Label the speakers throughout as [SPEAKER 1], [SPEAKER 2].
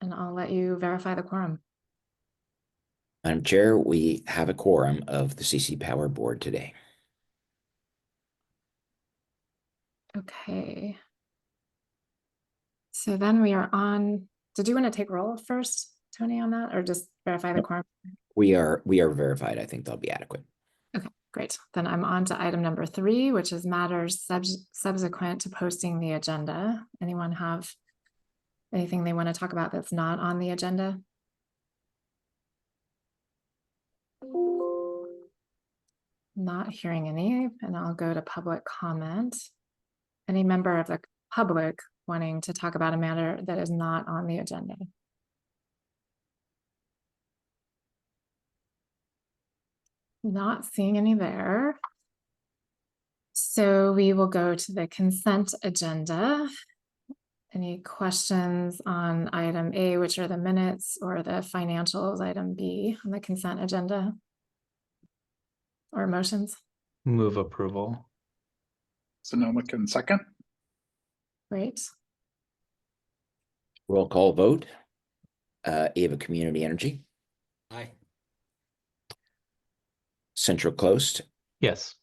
[SPEAKER 1] and I'll let you verify the quorum.
[SPEAKER 2] Madam Chair, we have a quorum of the CC Power Board today.
[SPEAKER 1] Okay. So then we are on, did you want to take roll first, Tony, on that, or just verify the quorum?
[SPEAKER 2] We are verified. I think they'll be adequate.
[SPEAKER 1] Okay, great. Then I'm on to item number 3, which is matters subsequent to posting the agenda. Anyone have anything they want to talk about that's not on the agenda? Not hearing any, and I'll go to public comment. Any member of the public wanting to talk about a matter that is not on the agenda? Not seeing any there. So we will go to the consent agenda. Any questions on item A, which are the minutes, or the financials, item B on the consent agenda? Or motions?
[SPEAKER 3] Move approval.
[SPEAKER 4] Sonoma can second.
[SPEAKER 1] Great.
[SPEAKER 2] Roll call vote. Ava Community Energy.
[SPEAKER 3] Aye.
[SPEAKER 2] Central Coast.
[SPEAKER 3] Yes.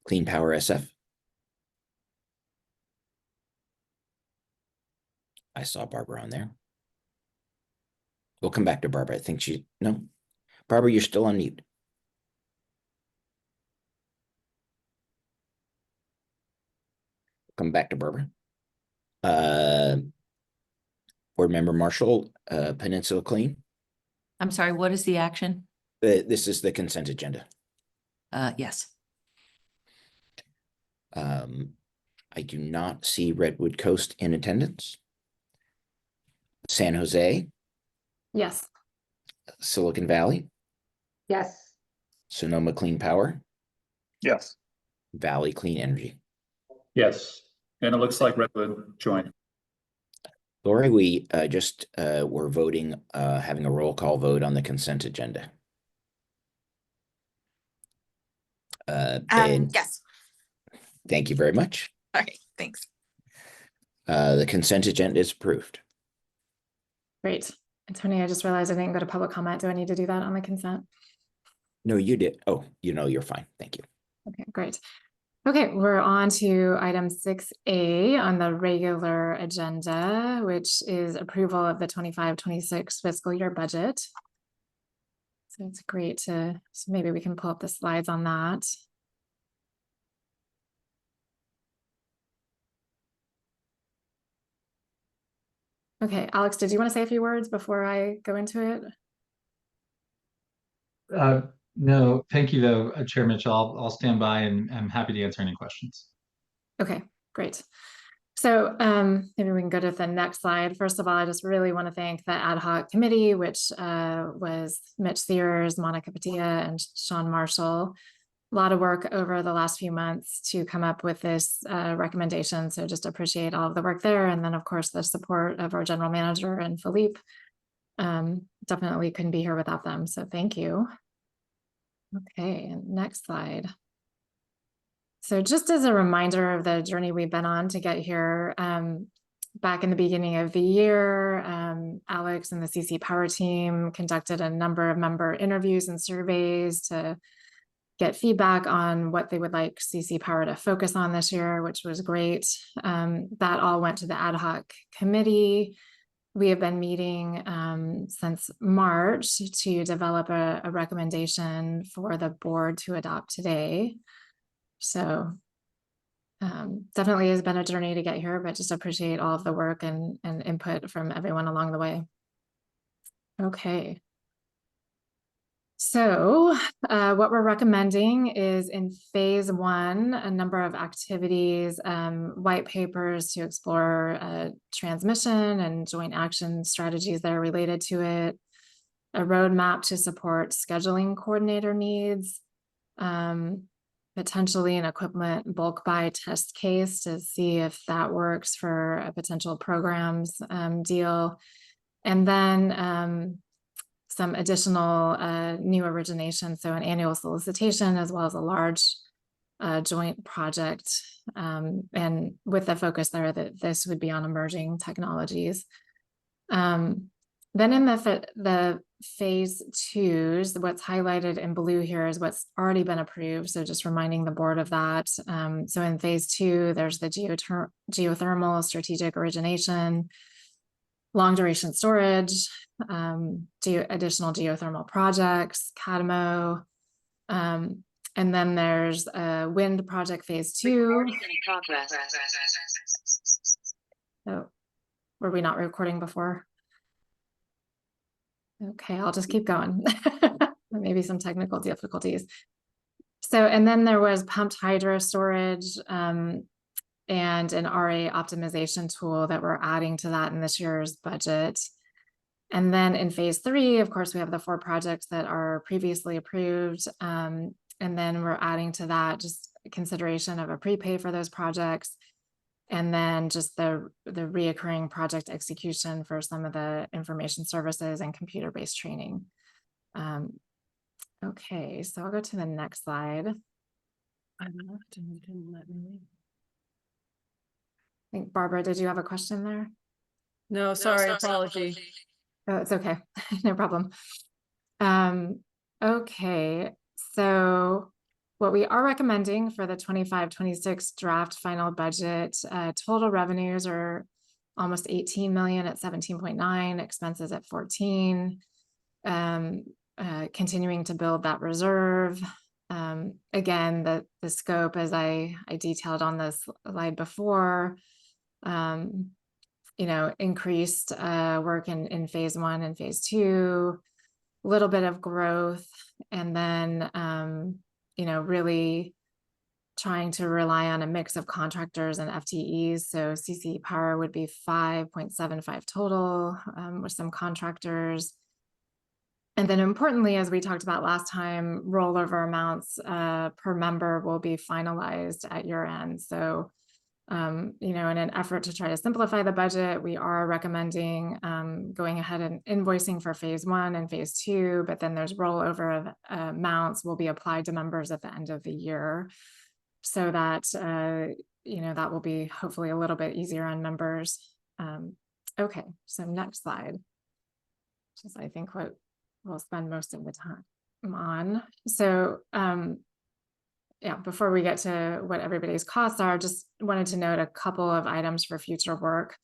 [SPEAKER 2] Clean Power SF. I saw Barbara on there. We'll come back to Barbara. I think no. Barbara, you're still on mute. Come back to Barbara. Board Member Marshall, Peninsula Clean.
[SPEAKER 5] I'm sorry, what is the action?
[SPEAKER 2] This is the consent agenda.
[SPEAKER 5] Yes.
[SPEAKER 2] I do not see Redwood Coast in attendance. San Jose,
[SPEAKER 1] Yes.
[SPEAKER 2] Silicon Valley,
[SPEAKER 6] Yes.
[SPEAKER 2] Sonoma Clean Power,
[SPEAKER 4] Yes.
[SPEAKER 2] Valley Clean Energy.
[SPEAKER 7] Yes, and it looks like Redwood joined.
[SPEAKER 2] Lori, we just were voting, having a roll call vote on the consent agenda.
[SPEAKER 6] Yes.
[SPEAKER 2] Thank you very much.
[SPEAKER 6] All right. Thanks.
[SPEAKER 2] The consent agenda is approved.
[SPEAKER 1] Great. And Tony, I just realized I didn't go to public comment. Do I need to do that on the consent?
[SPEAKER 2] No, you did. Oh, you're fine. Thank you.
[SPEAKER 1] Okay, great. Okay, we're on to item 6A on the regular agenda, which is approval of the 25-26 fiscal year budget. So it's great so maybe we can pull up the slides on that. Okay, Alex, did you want to say a few words before I go into it?
[SPEAKER 8] No, thank you though, Chair Mitchell. I'll stand by and I'm happy to answer any questions.
[SPEAKER 1] Okay, great. So maybe we can go to the next slide. First of all, I just really want to thank the ad hoc committee, which was Mitch Sears, Monica Padilla, and Sean Marshall. A lot of work over the last few months to come up with this recommendation. So just appreciate all of the work there. And then of course, the support of our general manager and Philippe. Definitely couldn't be here without them. So thank you. Okay, next slide. So just as a reminder of the journey we've been on to get here, back in the beginning of the year, Alex and the CC Power team conducted a number of member interviews and surveys to get feedback on what they would like CC Power to focus on this year, which was great. That all went to the ad hoc committee. We have been meeting since March to develop a recommendation for the board to adopt today. So definitely has been a journey to get here, but just appreciate all of the work and input from everyone along the way. Okay. So what we're recommending is in phase 1, a number of activities, white papers to explore transmission and joint action strategies that are related to it, a roadmap to support scheduling coordinator needs, potentially an equipment bulk buy test case to see if that works for a potential programs deal, and then some additional new origination, so an annual solicitation as well as a large joint project, and with the focus there that this would be on emerging technologies. Then in the phase twos, what's highlighted in blue here is what's already been approved. So just reminding the board of that. So in phase two, there's the geothermal strategic origination, long duration storage, additional geothermal projects, CADMO. And then there's a wind project phase two. So were we not recording before? Okay, I'll just keep going. Maybe some technical difficulties. So, and then there was pumped hydro storage and an RA optimization tool that we're adding to that in this year's budget. And then in phase three, of course, we have the 4 projects that are previously approved. And then we're adding to that just consideration of a prepay for those projects. And then just the reoccurring project execution for some of the information services and computer-based training. Okay, so I'll go to the next slide. I think Barbara, did you have a question there?
[SPEAKER 6] No, sorry, apology.
[SPEAKER 1] Oh, it's okay, no problem. Okay, so what we are recommending for the 25-26 draft final budget, total revenues are almost 18 million at 17.9, expenses at 14, continuing to build that reserve. Again, the scope, as I detailed on this slide before, you know, increased work in phase 1 and phase 2, a little bit of growth, and then you know, really trying to rely on a mix of contractors and FTEs. So CC Power would be 5.75 total with some contractors. And then importantly, as we talked about last time, rollover amounts per member will be finalized at year end. So, you know, in an effort to try to simplify the budget, we are recommending going ahead and invoicing for phase 1 and phase 2, but then there's rollover of amounts will be applied to members at the end of the year. So that, you know, that will be hopefully a little bit easier on members. Okay, so next slide, which is I think what we'll spend most of the time on. So, yeah, before we get to what everybody's costs are, just wanted to note a couple of items for future work.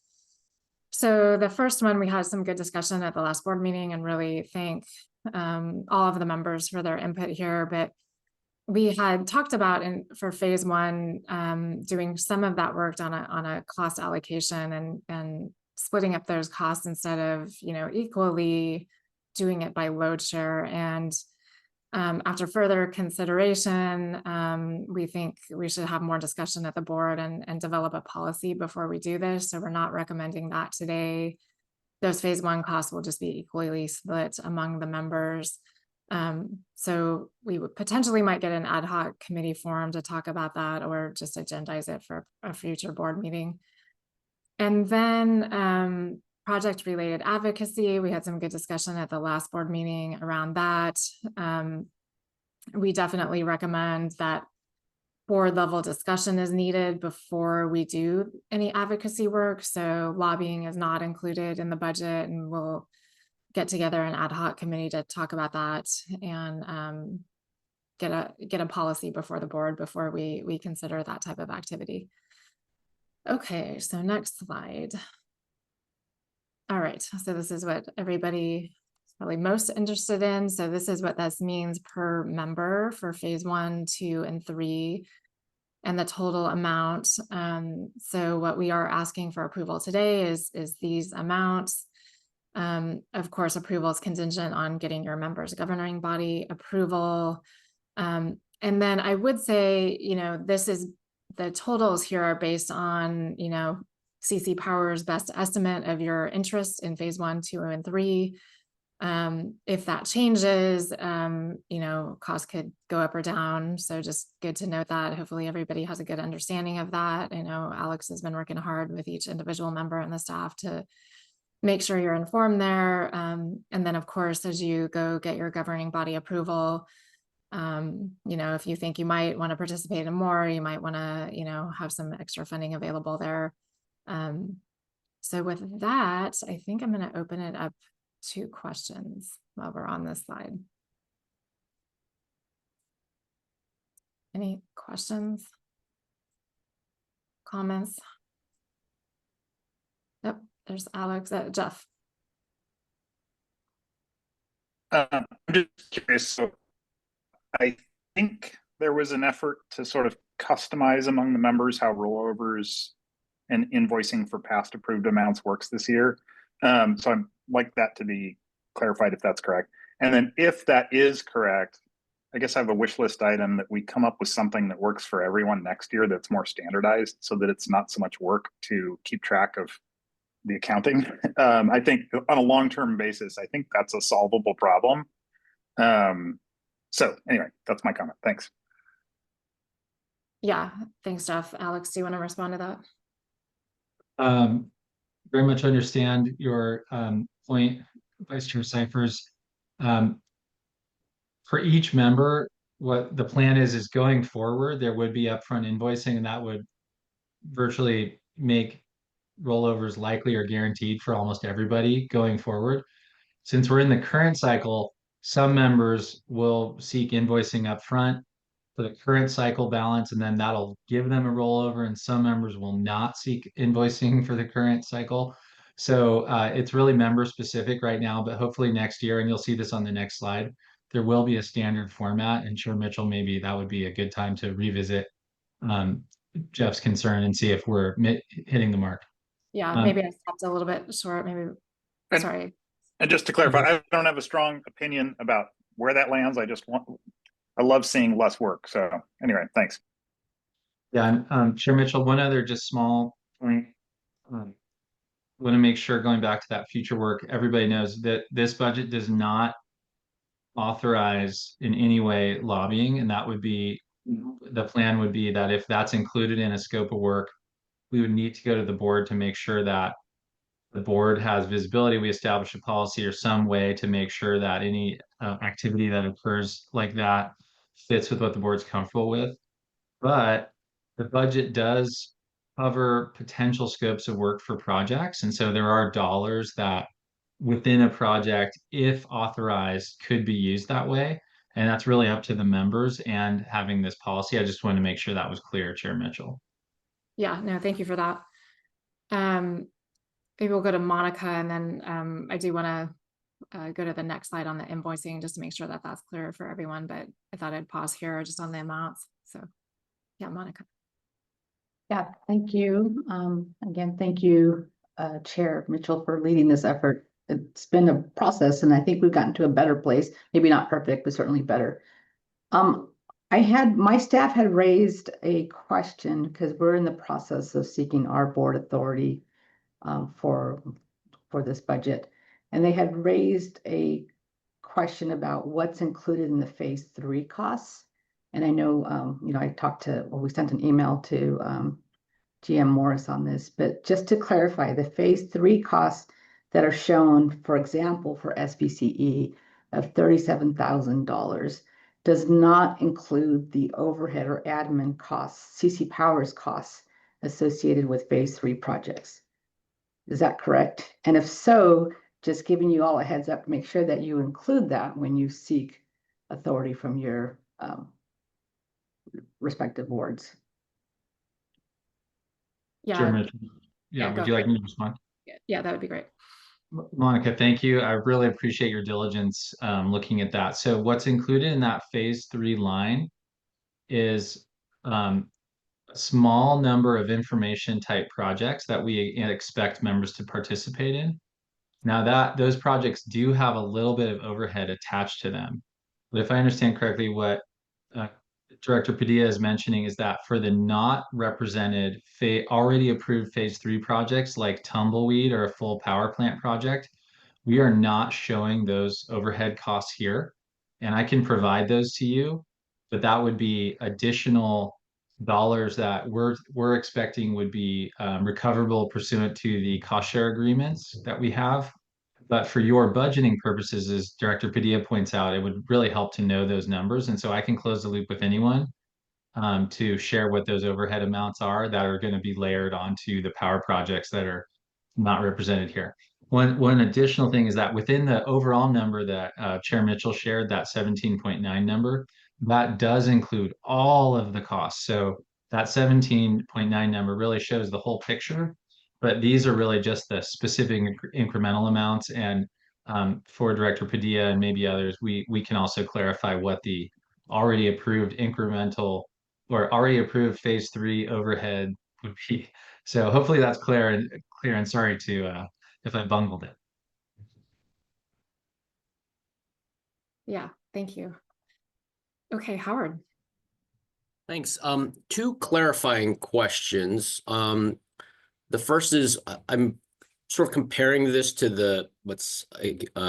[SPEAKER 1] So the first one, we had some good discussion at the last board meeting and really thank all of the members for their input here. But we had talked about for phase 1, doing some of that work on a cost allocation and splitting up those costs instead of, you know, equally doing it by load share. And after further consideration, we think we should have more discussion at the board and develop a policy before we do this. So we're not recommending that today. Those phase 1 costs will just be equally split among the members. So we would potentially might get an ad hoc committee formed to talk about that, or just agendize it for a future board meeting. And then project related advocacy, we had some good discussion at the last board meeting around that. We definitely recommend that board level discussion is needed before we do any advocacy work. So lobbying is not included in the budget, and we'll get together an ad hoc committee to talk about that and get a policy before the board before we consider that type of activity. Okay, so next slide. All right, so this is what everybody is probably most interested in. So this is what this means per member for phase 1, 2, and 3, and the total amount. So what we are asking for approval today is these amounts. Of course, approval is contingent on getting your members' governing body approval. And then I would say, you know, the totals here are based on, you know, CC Power's best estimate of your interest in phase 1, 2, and 3. If that changes, you know, costs could go up or down. So just good to note that. Hopefully everybody has a good understanding of that. I know Alex has been working hard with each individual member and the staff to make sure you're informed there. And then of course, as you go get your governing body approval, you know, if you think you might want to participate in more, you might want to, you know, have some extra funding available there. So with that, I think I'm going to open it up to questions while we're on this slide. Any questions? Comments? Yep, there's Alex, Jeff.
[SPEAKER 4] I'm just curious. So I think there was an effort to sort of customize among the members how rollovers and invoicing for past approved amounts works this year. So I'd like that to be clarified if that's correct. And then if that is correct, I guess I have a wish list item that we come up with something that works for everyone next year that's more standardized so that it's not so much work to keep track of the accounting. I think on a long-term basis, I think that's a solvable problem. So anyway, that's my comment. Thanks.
[SPEAKER 1] Yeah, thanks, Jeff. Alex, do you want to respond to that?
[SPEAKER 8] Very much understand your point, Vice Chair Cyphers. For each member, what the plan is going forward, there would be upfront invoicing, and that would virtually make rollovers likely or guaranteed for almost everybody going forward. Since we're in the current cycle, some members will seek invoicing upfront for the current cycle balance, and then that'll give them a rollover, and some members will not seek invoicing for the current cycle. So it's really member specific right now, but hopefully next year, and you'll see this on the next slide, there will be a standard format. And Chair Mitchell, maybe that would be a good time to revisit Jeff's concern and see if we're hitting the mark.
[SPEAKER 1] Yeah, maybe I stopped a little bit short, maybe,
[SPEAKER 4] And-
[SPEAKER 1] sorry.
[SPEAKER 4] And just to clarify, I don't have a strong opinion about where that lands. I love seeing less work. So anyway, thanks.
[SPEAKER 8] Yeah, and Chair Mitchell, one other just small point. Want to make sure, going back to that future work, everybody knows that this budget does not authorize in any way lobbying, and that would be, the plan would be that if that's included in a scope of work, we would need to go to the board to make sure that the board has visibility. We establish a policy or some way to make sure that any activity that occurs like that fits with what the board's comfortable with. But the budget does cover potential scopes of work for projects. And so there are dollars that within a project, if authorized, could be used that way. And that's really up to the members and having this policy. I just wanted to make sure that was clear, Chair Mitchell.
[SPEAKER 1] Yeah, no, thank you for that. Maybe we'll go to Monica, and then I do want to go to the next slide on the invoicing just to make sure that that's clear for everyone, but I thought I'd pause here just on the amounts. So yeah, Monica.
[SPEAKER 9] Yeah, thank you. Again, thank you, Chair Mitchell, for leading this effort. It's been a process, and I think we've gotten to a better place. Maybe not perfect, but certainly better. My staff had raised a question because we're in the process of seeking our board authority for this budget. And they had raised a question about what's included in the phase 3 costs. And I know, we sent an email to GM Morris on this, but just to clarify, the phase 3 costs that are shown, for example, for SBCE of $37,000 does not include the overhead or admin costs, CC Powers costs associated with phase 3 projects. Is that correct? And if so, just giving you all a heads up to make sure that you include that when you seek authority from your respective boards.
[SPEAKER 8] Chair
[SPEAKER 1] Yeah,
[SPEAKER 8] Mitchell. Yeah,
[SPEAKER 1] go
[SPEAKER 8] would you
[SPEAKER 1] for
[SPEAKER 8] like me to respond?
[SPEAKER 1] yeah, that would be great.
[SPEAKER 8] Monica, thank you. I really appreciate your diligence looking at that. So what's included in that phase 3 line is a small number of information type projects that we expect members to participate in. Now those projects do have a little bit of overhead attached to them. But if I understand correctly, what Director Padilla is mentioning is that for the not represented already approved phase 3 projects like Tumbleweed or a full power plant project, we are not showing those overhead costs here. And I can provide those to you, but that would be additional dollars that we're expecting would be recoverable pursuant to the cost share agreements that we have. But for your budgeting purposes, as Director Padilla points out, it would really help to know those numbers. And so I can close the loop with anyone to share what those overhead amounts are that are going to be layered onto the power projects that are not represented here. One additional thing is that within the overall number that Chair Mitchell shared, that 17.9 number, that does include all of the costs. So that 17.9 number really shows the whole picture, but these are really just the specific incremental amounts. And for Director Padilla and maybe others, we can also clarify what the already approved incremental or already approved phase 3 overhead would be. So hopefully that's clear and sorry to if I bungled it.
[SPEAKER 1] Yeah, thank you. Okay, Howard.
[SPEAKER 10] Thanks. Two clarifying questions. The first is I'm sort of comparing this to what's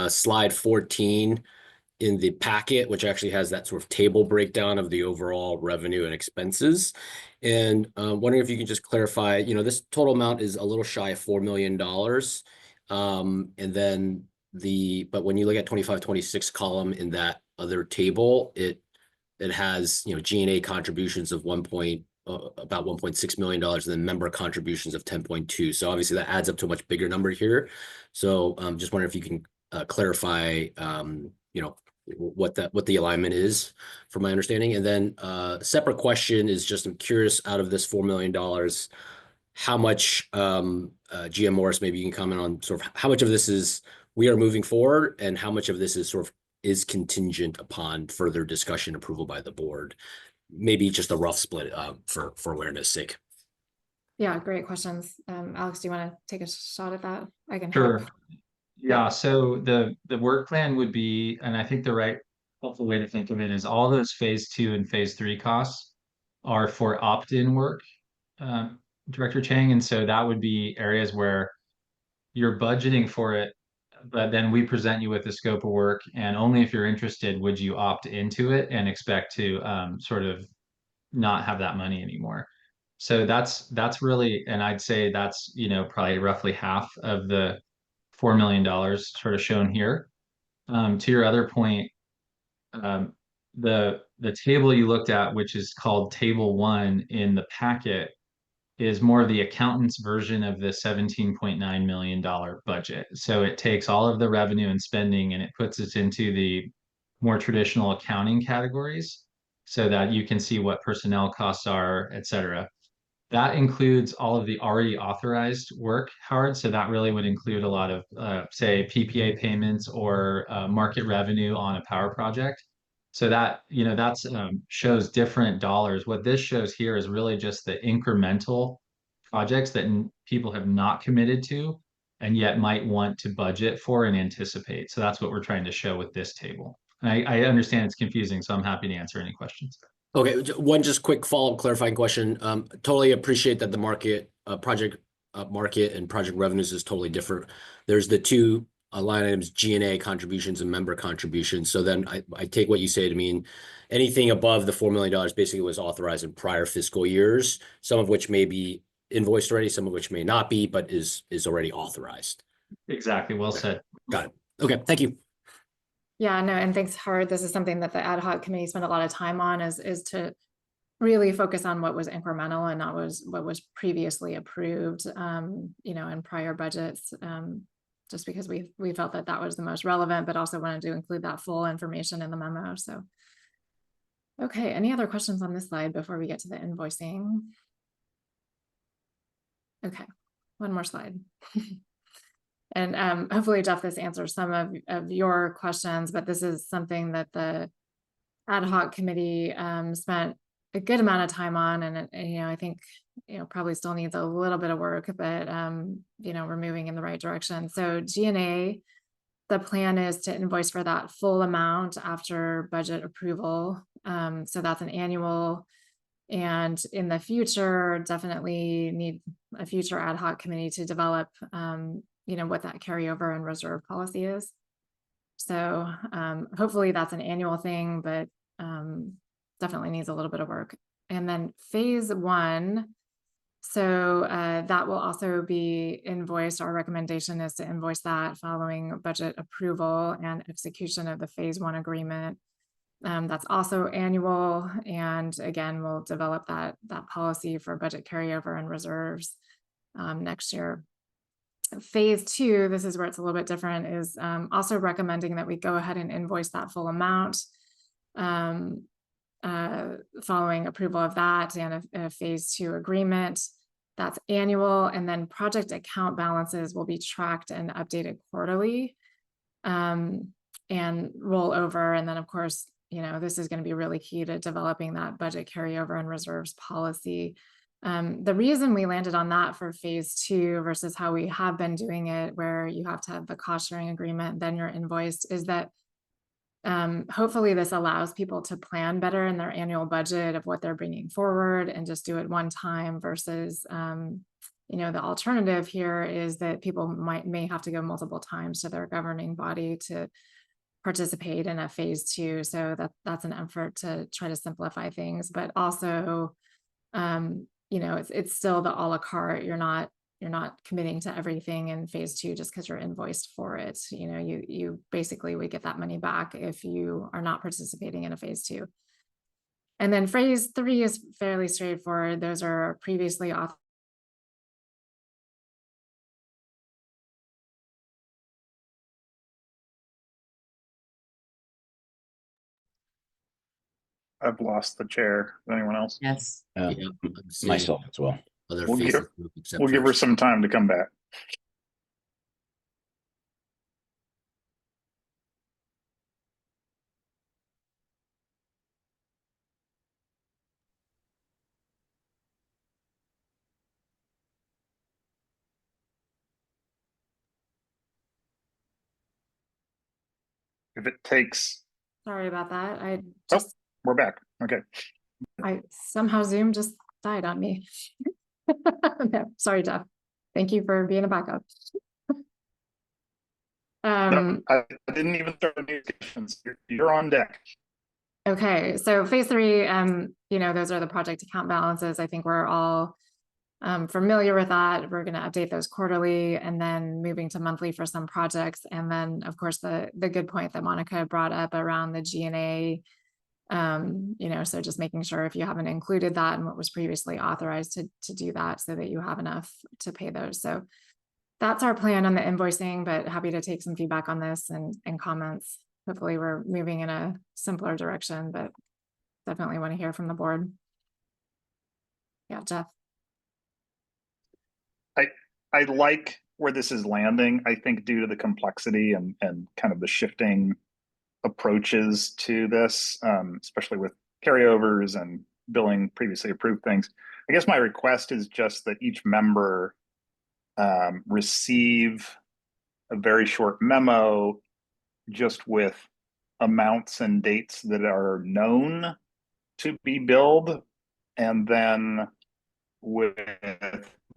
[SPEAKER 10] slide 14 in the packet, which actually has that sort of table breakdown of the overall revenue and expenses. And wondering if you can just clarify, this total amount is a little shy of $4 million. And then but when you look at 25-26 column in that other table, it has, G&A contributions of about $1.6 million, and then member contributions of 10.2. So obviously that adds up to a much bigger number here. So just wondering if you can clarify, what the alignment is from my understanding. And then separate question is just, I'm curious, out of this $4 million, how much GM Morris, maybe you can comment on sort of how much of this is we are moving forward and how much of this is sort of is contingent upon further discussion approval by the board. Maybe just a rough split for awareness sake.
[SPEAKER 1] Yeah, great questions. Alex, do you want to take a shot at that? I can
[SPEAKER 8] Sure.
[SPEAKER 1] help.
[SPEAKER 8] Yeah, so the work plan would be, and I think the right helpful way to think of it is all those phase 2 and phase 3 costs are for opt-in work, Director Chang. And so that would be areas where you're budgeting for it, but then we present you with the scope of work, and only if you're interested would you opt into it and expect to sort of not have that money anymore. So that's really, and I'd say that's, probably roughly half of the $4 million sort of shown here. To your other point, the table you looked at, which is called Table 1 in the packet, is more the accountant's version of the $17.9 million budget. So it takes all of the revenue and spending and it puts it into the more traditional accounting categories so that you can see what personnel costs are, et cetera. That includes all of the already authorized work, Howard. So that really would include a lot of, say, PPA payments or market revenue on a power project. So that, that's shows different dollars. What this shows here is really just the incremental projects that people have not committed to and yet might want to budget for and anticipate. So that's what we're trying to show with this table. And I understand it's confusing, so I'm happy to answer any questions.
[SPEAKER 10] Okay, one just quick follow-up clarifying question. Totally appreciate that the project market and project revenues is totally different. There's the two line items, G&A contributions and member contributions. So then I take what you say to mean anything above the $4 million basically was authorized in prior fiscal years, some of which may be invoiced already, some of which may not be, but is already authorized.
[SPEAKER 8] Exactly, well said.
[SPEAKER 10] Got it. Okay, thank you.
[SPEAKER 1] Yeah, no, and thanks, Howard. This is something that the ad hoc committee spent a lot of time on is to really focus on what was incremental and not what was previously approved, in prior budgets, just because we felt that was the most relevant, but also wanted to include that full information in the memo. So, okay, any other questions on this slide before we get to the invoicing? Okay, one more slide. And hopefully, Jeff, this answers some of your questions, but this is something that the ad hoc committee spent a good amount of time on, and I think probably still needs a little bit of work, but we're moving in the right direction. So G&A, the plan is to invoice for that full amount after budget approval. So that's an annual, and in the future, definitely need a future ad hoc committee to develop what that carryover and reserve policy is. So hopefully that's an annual thing, but definitely needs a little bit of work. And then phase 1, so that will also be invoiced. Our recommendation is to invoice that following budget approval and execution of the phase 1 agreement. That's also annual, and again, we'll develop that policy for budget carryover and reserves next year. Phase 2, this is where it's a little bit different, is also recommending that we go ahead and invoice that full amount following approval of that and a phase 2 agreement. That's annual, and then project account balances will be tracked and updated quarterly and roll over. And then, of course, you know, this is going to be really key to developing that budget carryover and reserves policy. The reason we landed on that for phase 2 versus how we have been doing it, where you have to have the cost sharing agreement, then you're invoiced, is that hopefully this allows people to plan better in their annual budget of what they're bringing forward and just do it one time versus, you know, the alternative here is that people may have to go multiple times to their governing body to participate in a phase 2. So that's an effort to try to simplify things, but also, you know, it's still the a la carte. You're not committing to everything in phase 2 just because you're invoiced for it. You know, you basically would get that money back if you are not participating in a phase 2. And then phase 3 is fairly straightforward. Those are previously authorized.
[SPEAKER 4] I've lost the chair. Anyone else?
[SPEAKER 5] Yes.
[SPEAKER 10] Yeah, I'm seeing
[SPEAKER 2] Myself as well.
[SPEAKER 10] other
[SPEAKER 4] We'll
[SPEAKER 10] faces
[SPEAKER 4] give-
[SPEAKER 10] except
[SPEAKER 4] We'll give her
[SPEAKER 10] for-
[SPEAKER 4] some time to come back. If it takes,
[SPEAKER 1] Sorry about that.
[SPEAKER 4] we're back. Okay.
[SPEAKER 1] Somehow Zoom just died on me. No, sorry, Jeff. Thank you for being a backup.
[SPEAKER 4] No, I didn't even start the notifications. You're on deck.
[SPEAKER 1] Okay, so phase 3, you know, those are the project account balances. I think we're all familiar with that. We're going to update those quarterly and then moving to monthly for some projects. And then, of course, the good point that Monica brought up around the G&A, you know, so just making sure if you haven't included that and what was previously authorized to do that so that you have enough to pay those. So that's our plan on the invoicing, but happy to take some feedback on this and comments. Hopefully we're moving in a simpler direction, but definitely want to hear from the board. Yeah, Jeff.
[SPEAKER 4] I like where this is landing. I think due to the complexity and kind of the shifting approaches to this, especially with carryovers and billing previously approved things. I guess my request is just that each member receive a very short memo just with amounts and dates that are known to be billed, and then with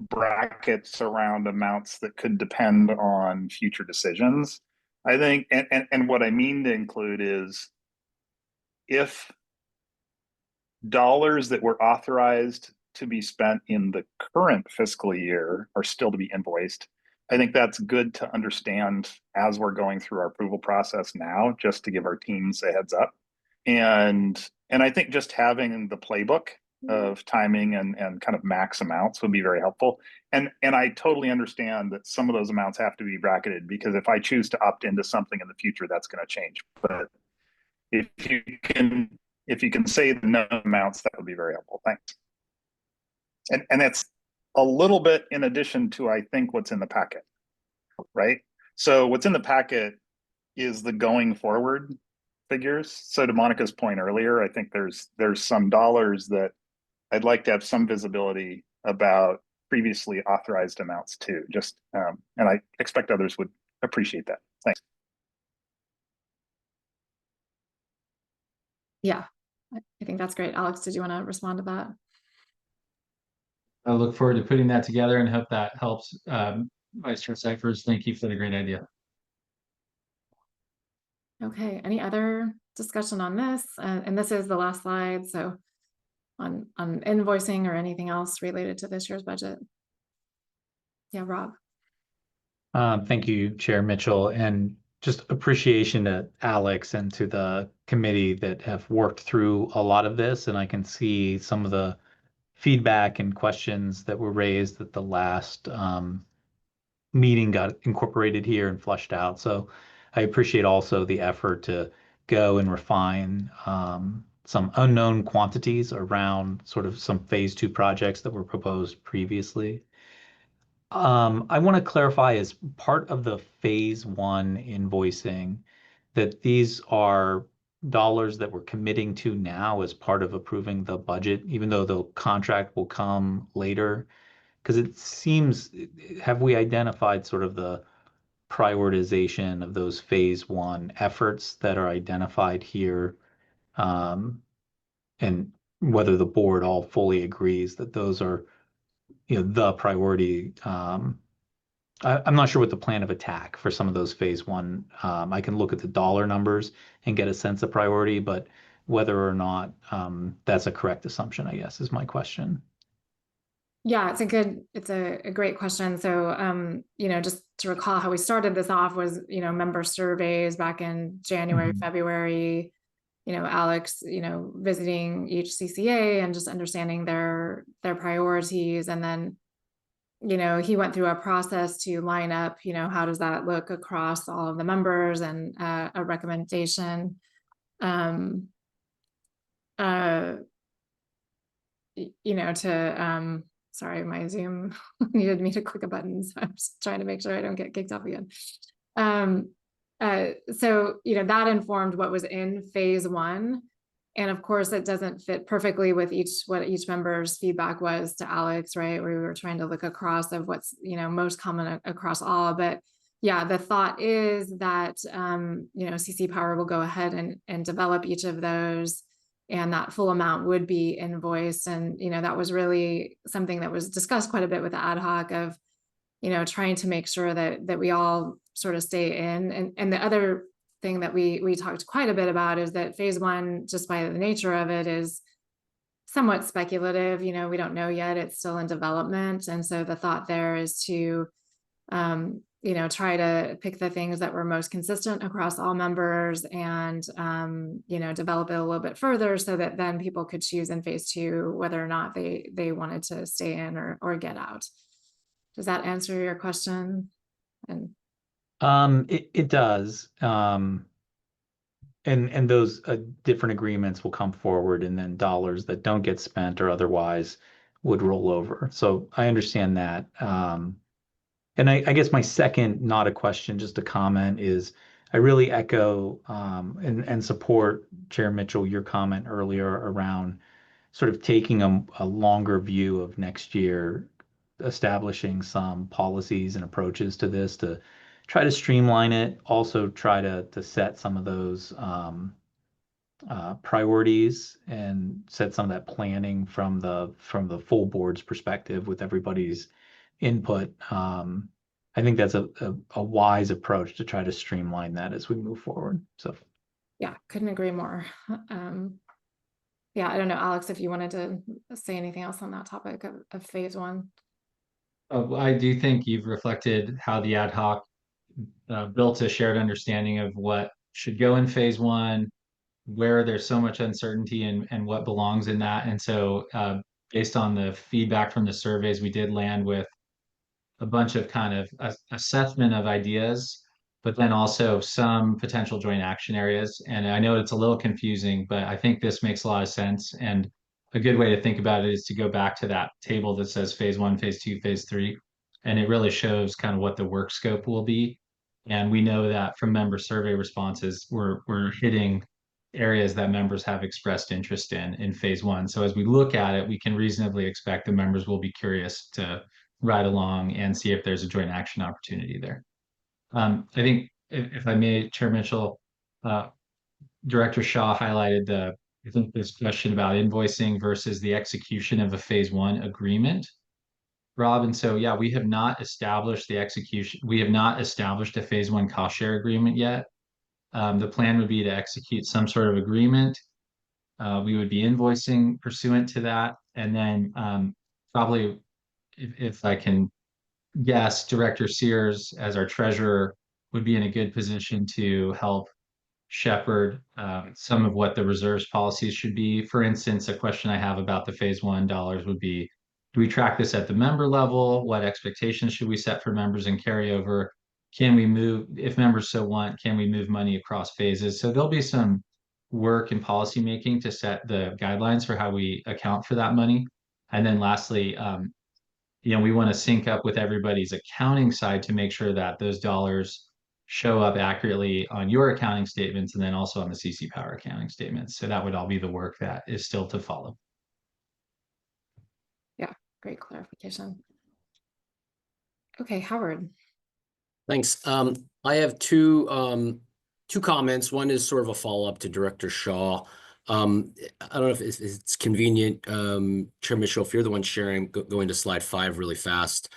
[SPEAKER 4] brackets around amounts that could depend on future decisions. I think, and what I mean to include is if dollars that were authorized to be spent in the current fiscal year are still to be invoiced, I think that's good to understand as we're going through our approval process now, just to give our teams a heads up. And I think just having the playbook of timing and kind of max amounts would be very helpful. And I totally understand that some of those amounts have to be bracketed, because if I choose to opt into something in the future, that's going to change. But if you can say the known amounts, that would be very helpful. Thanks. And that's a little bit in addition to, I think, what's in the packet, right? So what's in the packet is the going forward figures. So to Monica's point earlier, I think there's some dollars that I'd like to have some visibility about previously authorized amounts too. Just and I expect others would appreciate that. Thanks.
[SPEAKER 1] Yeah, I think that's great. Alex, did you want to respond to that?
[SPEAKER 8] I look forward to putting that together and hope that helps. Vice Chair Cyphers, thank you for the great idea.
[SPEAKER 1] Okay, any other discussion on this? And this is the last slide, so on invoicing or anything else related to this year's budget. Yeah, Rob.
[SPEAKER 3] Thank you, Chair Mitchell, and just appreciation to Alex and to the committee that have worked through a lot of this. And I can see some of the feedback and questions that were raised at the last meeting got incorporated here and flushed out. So I appreciate also the effort to go and refine some unknown quantities around sort of some phase 2 projects that were proposed previously. I want to clarify as part of the phase 1 invoicing that these are dollars that we're committing to now as part of approving the budget, even though the contract will come later. Because it seems, have we identified sort of the prioritization of those phase 1 efforts that are identified here? And whether the board all fully agrees that those are, the priority. I'm not sure what the plan of attack for some of those phase 1. I can look at the dollar numbers and get a sense of priority, but whether or not that's a correct assumption, I guess, is my question.
[SPEAKER 1] Yeah, it's a great question. So, just to recall how we started this off was, member surveys back in January,
[SPEAKER 3] Mhm.
[SPEAKER 1] February, Alex, visiting each CCA and just understanding their priorities. And then, he went through a process to line up, how does that look across all of the members and a recommendation. Sorry, my Zoom needed me to click a button, so I'm just trying to make sure I don't get kicked off again. So, that informed what was in phase 1. And of course, it doesn't fit perfectly with what each member's feedback was to Alex, right? We were trying to look across of what's, most common across all. But yeah, the thought is that, CC Power will go ahead and develop each of those, and that full amount would be invoiced. And, that was really something that was discussed quite a bit with the ad hoc of, trying to make sure that we all sort of stay in. And the other thing that we talked quite a bit about is that phase 1, just by the nature of it, is somewhat speculative. We don't know yet, it's still in development. And so the thought there is to, try to pick the things that were most consistent across all members and, develop it a little bit further so that then people could choose in phase 2 whether or not they wanted to stay in or get out. Does that answer your question? And
[SPEAKER 3] It does. And those different agreements will come forward, and then dollars that don't get spent or otherwise would roll over. So I understand that. And I guess my second, not a question, just a comment, is I really echo and support Chair Mitchell, your comment earlier around sort of taking a longer view of next year, establishing some policies and approaches to this to try to streamline it, also try to set some of those priorities and set some of that planning from the full board's perspective with everybody's input. I think that's a wise approach to try to streamline that as we move forward. So
[SPEAKER 1] yeah, couldn't agree more. Yeah, I don't know, Alex, if you wanted to say anything else on that topic of phase 1.
[SPEAKER 8] I do think you've reflected how the ad hoc built a shared understanding of what should go in phase 1, where there's so much uncertainty and what belongs in that. And so based on the feedback from the surveys, we did land with a bunch of kind of assessment of ideas, but then also some potential joint action areas. And I know it's a little confusing, but I think this makes a lot of sense. And a good way to think about it is to go back to that table that says phase 1, phase 2, phase 3. And it really shows kind of what the work scope will be. And we know that from member survey responses, we're hitting areas that members have expressed interest in phase 1. So as we look at it, we can reasonably expect the members will be curious to ride along and see if there's a joint action opportunity there. I think if I may, Chair Mitchell, Director Shaw highlighted I think this question about invoicing versus the execution of a phase 1 agreement. Rob, and so yeah, we have not established the execution. We have not established a phase 1 cost share agreement yet. The plan would be to execute some sort of agreement. We would be invoicing pursuant to that, and then probably, if I can guess, Director Sears, as our treasurer, would be in a good position to help shepherd some of what the reserves policies should be. For instance, a question I have about the phase 1 dollars would be, Do we track this at the member level? What expectations should we set for members and carryover? Can we move, if members so want, can we move money across phases? So there'll be some work and policy making to set the guidelines for how we account for that money. And then lastly, we want to sync up with everybody's accounting side to make sure that those dollars show up accurately on your accounting statements and then also on the CC Power accounting statements. So that would all be the work that is still to follow.
[SPEAKER 1] Yeah, great clarification. Okay, Howard.
[SPEAKER 10] Thanks. I have two comments. One is sort of a follow-up to Director Shaw. I don't know if it's convenient, Chair Mitchell, if you're the one sharing, going to slide 5 really fast,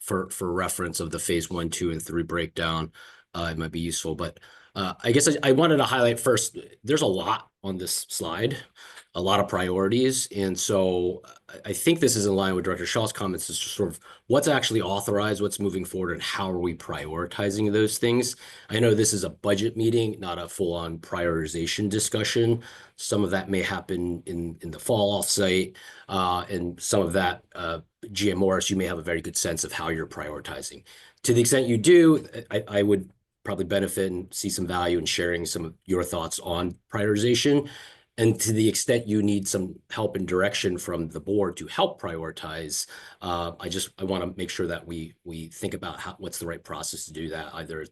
[SPEAKER 10] for reference of the phase 1, 2, and 3 breakdown, it might be useful. But I guess I wanted to highlight first, there's a lot on this slide, a lot of priorities. And so I think this is in line with Director Shaw's comments, is just sort of what's actually authorized, what's moving forward, and how are we prioritizing those things. I know this is a budget meeting, not a full-on prioritization discussion. Some of that may happen in the fall offsite, and some of that, GM Morris, you may have a very good sense of how you're prioritizing. To the extent you do, I would probably benefit and see some value in sharing some of your thoughts on prioritization. And to the extent you need some help and direction from the board to help prioritize, I want to make sure that we think about what's the right process to do that, either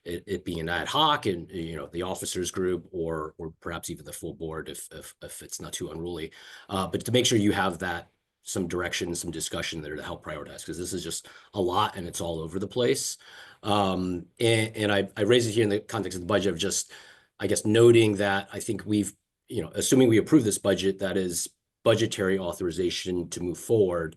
[SPEAKER 10] it being an ad hoc and the officers group, or perhaps even the full board if it's not too unruly. But to make sure you have that some direction, some discussion there to help prioritize, because this is just a lot and it's all over the place. And I raise it here in the context of the budget of just, I guess, noting that I think we've, assuming we approve this budget, that is budgetary authorization to move forward.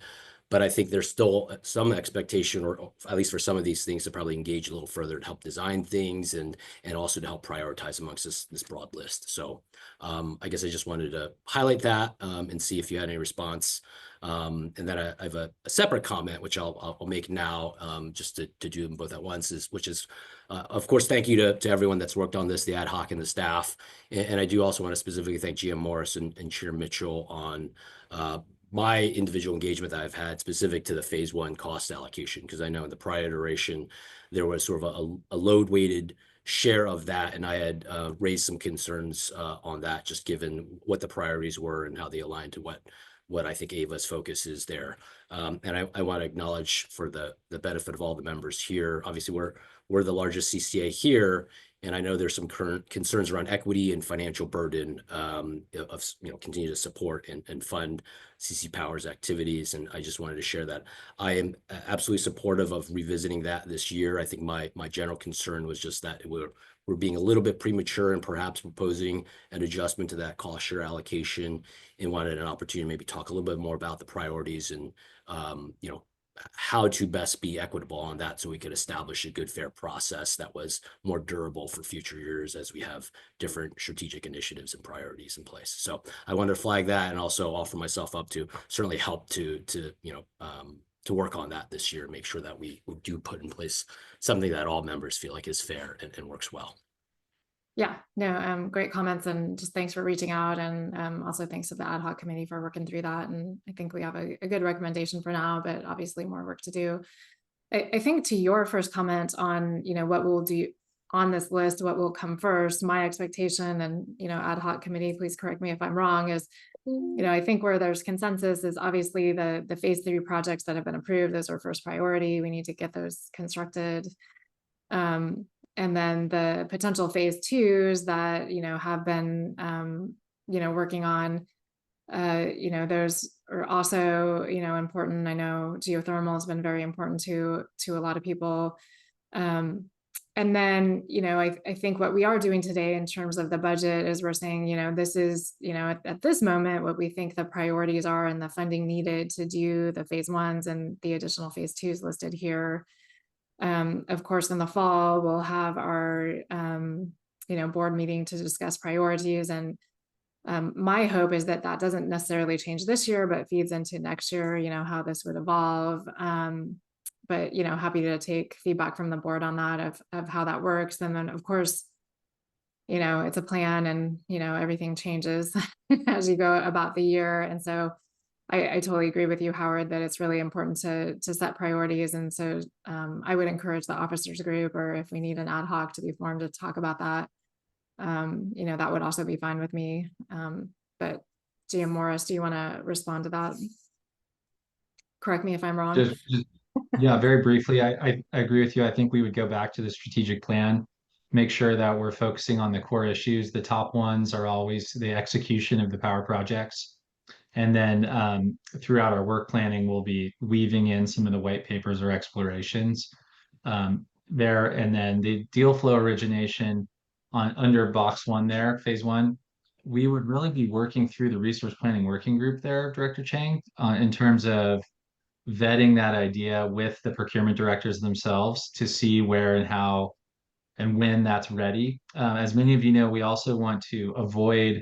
[SPEAKER 10] But I think there's still some expectation, or at least for some of these things, to probably engage a little further to help design things and also to help prioritize amongst this broad list. So I guess I just wanted to highlight that and see if you had any response. And then I have a separate comment, which I'll make now, just to do them both at once, which is, of course, thank you to everyone that's worked on this, the ad hoc and the staff. And I do also want to specifically thank GM Morris and Chair Mitchell on my individual engagement that I've had specific to the phase 1 cost allocation, because I know in the prior iteration, there was sort of a load weighted share of that. And I had raised some concerns on that, just given what the priorities were and how they aligned to what I think Ava's focus is there. And I want to acknowledge, for the benefit of all the members here, obviously we're the largest CCA here, and I know there's some current concerns around equity and financial burden of continue to support and fund CC Power's activities. And I just wanted to share that I am absolutely supportive of revisiting that this year. I think my general concern was just that we're being a little bit premature and perhaps proposing an adjustment to that cost share allocation, and wanted an opportunity to maybe talk a little bit more about the priorities and how to best be equitable on that, so we could establish a good, fair process that was more durable for future years as we have different strategic initiatives and priorities in place. So I wanted to flag that and also offer myself up to certainly help to work on that this year, make sure that we do put in place something that all members feel like is fair and works well.
[SPEAKER 1] Yeah, no, great comments, and just thanks for reaching out, and also thanks to the ad hoc committee for working through that. And I think we have a good recommendation for now, but obviously more work to do. I think to your first comment on, what we'll do on this list, what will come first, my expectation, and, ad hoc committee, please correct me if I'm wrong, is, I think where there's consensus is obviously the phase 3 projects that have been approved. Those are first priority. We need to get those constructed. And then the potential phase 2s that, have been, working on, those are also, important. I know geothermal has been very important to a lot of people. And then, I think what we are doing today in terms of the budget is we're saying, this is, at this moment, what we think the priorities are and the funding needed to do the phase 1s and the additional phase 2s listed here. Of course, in the fall, we'll have our, board meeting to discuss priorities. And my hope is that doesn't necessarily change this year, but feeds into next year, how this would evolve. But, happy to take feedback from the board on that of how that works. And then, of course, it's a plan, and, everything changes as you go about the year. And so I totally agree with you, Howard, that it's really important to set priorities. And so I would encourage the officers group, or if we need an ad hoc to be formed to talk about that, you know, that would also be fine with me. But GM Morris, do you want to respond to that? Correct me if I'm wrong.
[SPEAKER 8] Yeah, very briefly, I agree with you. I think we would go back to the strategic plan, make sure that we're focusing on the core issues. The top ones are always the execution of the power projects. And then throughout our work planning, we'll be weaving in some of the white papers or explorations there. And then the deal flow origination under box one there, phase one, we would really be working through the resource planning working group there, Director Chang, in terms of vetting that idea with the procurement directors themselves to see where and how and when that's ready. As many of you know, we also want to avoid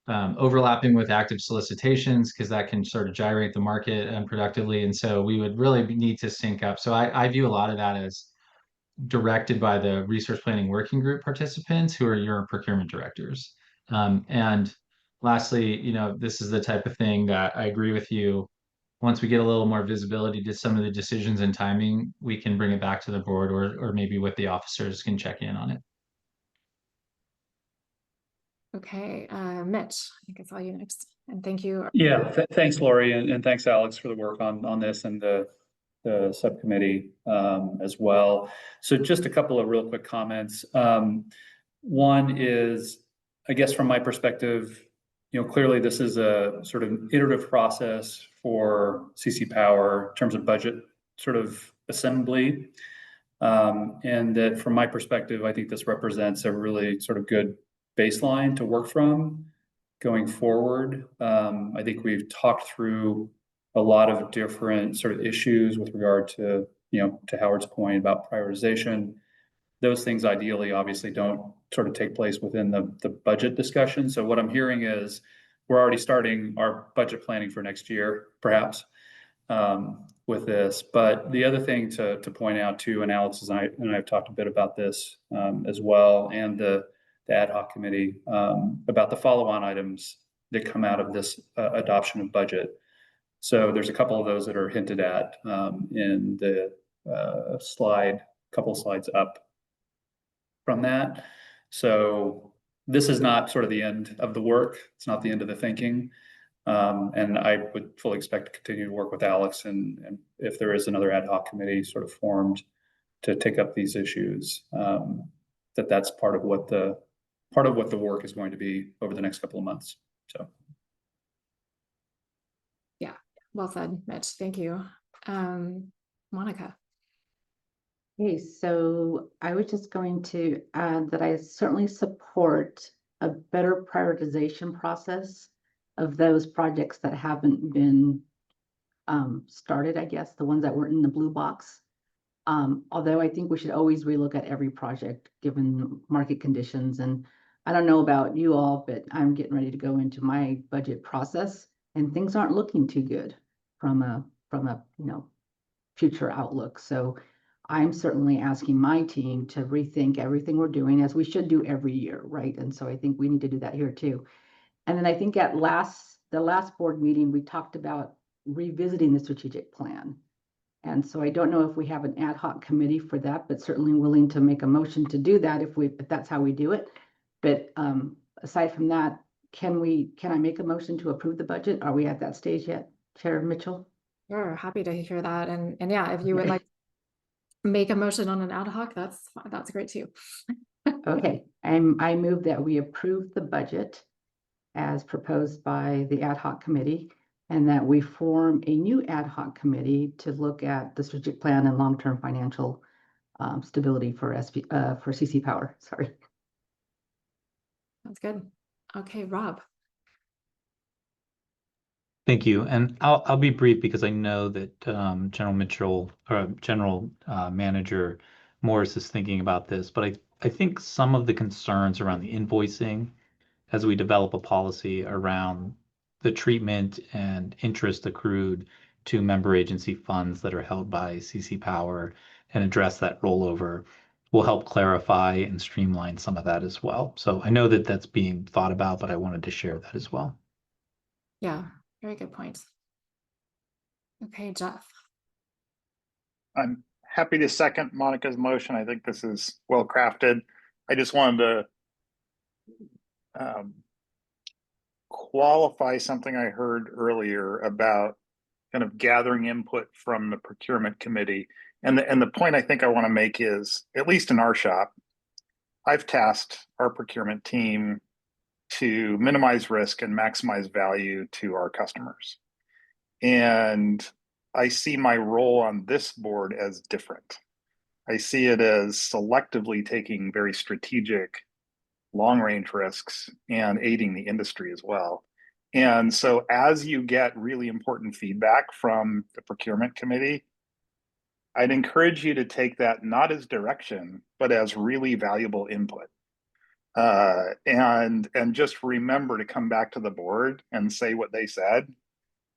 [SPEAKER 8] overlapping with active solicitations because that can sort of gyrate the market unproductively. And so we would really need to sync up. So I view a lot of that as directed by the resource planning working group participants who are your procurement directors. And lastly, you know, this is the type of thing that I agree with you. Once we get a little more visibility to some of the decisions and timing, we can bring it back to the board, or maybe with the officers can check in on it.
[SPEAKER 1] Okay, Mitch, I think I saw you next. And thank you.
[SPEAKER 7] Yeah, thanks, Lori, and thanks, Alex, for the work on this and the subcommittee as well. So just a couple of real quick comments. One is, I guess from my perspective, you know, clearly this is a sort of iterative process for CC Power in terms of budget sort of assembly. And that from my perspective, I think this represents a really sort of good baseline to work from going forward. I think we've talked through a lot of different sort of issues with regard to, you know, to Howard's point about prioritization. Those things ideally obviously don't sort of take place within the budget discussion. So what I'm hearing is we're already starting our budget planning for next year, perhaps, with this. But the other thing to point out too, and Alex and I have talked a bit about this as well, and the ad hoc committee about the follow-on items that come out of this adoption of budget. So there's a couple of those that are hinted at in the couple slides up from that. So this is not sort of the end of the work. It's not the end of the thinking. And I would fully expect to continue to work with Alex, and if there is another ad hoc committee sort of formed to take up these issues, that's part of what the work is going to be over the next couple of months. So.
[SPEAKER 1] Yeah, well said, Mitch. Thank you. Monica.
[SPEAKER 9] Okay, so I was just going to add that I certainly support a better prioritization process of those projects that haven't been started, I guess, the ones that weren't in the blue box. Although I think we should always relook at every project given market conditions. And I don't know about you all, but I'm getting ready to go into my budget process, and things aren't looking too good from a you know, future outlook. So I'm certainly asking my team to rethink everything we're doing, as we should do every year, right? And so I think we need to do that here too. And then I think at the last board meeting, we talked about revisiting the strategic plan. And so I don't know if we have an ad hoc committee for that, but certainly willing to make a motion to do that if that's how we do it. But aside from that, can I make a motion to approve the budget? Are we at that stage yet, Chair Mitchell?
[SPEAKER 1] Sure, happy to hear that. And yeah, if you would like to make a motion on an ad hoc, that's great too.
[SPEAKER 9] Okay, I move that we approve the budget as proposed by the ad hoc committee, and that we form a new ad hoc committee to look at the strategic plan and long-term financial stability for CC Power. Sorry.
[SPEAKER 1] That's good. Okay, Rob.
[SPEAKER 3] Thank you. And I'll be brief because I know that General Mitchell or General Manager Morris is thinking about this, but I think some of the concerns around the invoicing as we develop a policy around the treatment and interest accrued to member agency funds that are held by CC Power and address that rollover will help clarify and streamline some of that as well. So I know that that's being thought about, but I wanted to share that as well.
[SPEAKER 1] Yeah, Very good point. Okay, Jeff.
[SPEAKER 4] I'm happy to second Monica's motion. I think this is well crafted. I just wanted to qualify something I heard earlier about kind of gathering input from the procurement committee. And the point I think I want to make is, at least in our shop, I've tasked our procurement team to minimize risk and maximize value to our customers. And I see my role on this board as different. I see it as selectively taking very strategic long-range risks and aiding the industry as well. And so as you get really important feedback from the procurement committee, I'd encourage you to take that not as direction, but as really valuable input. And just remember to come back to the board and say what they said.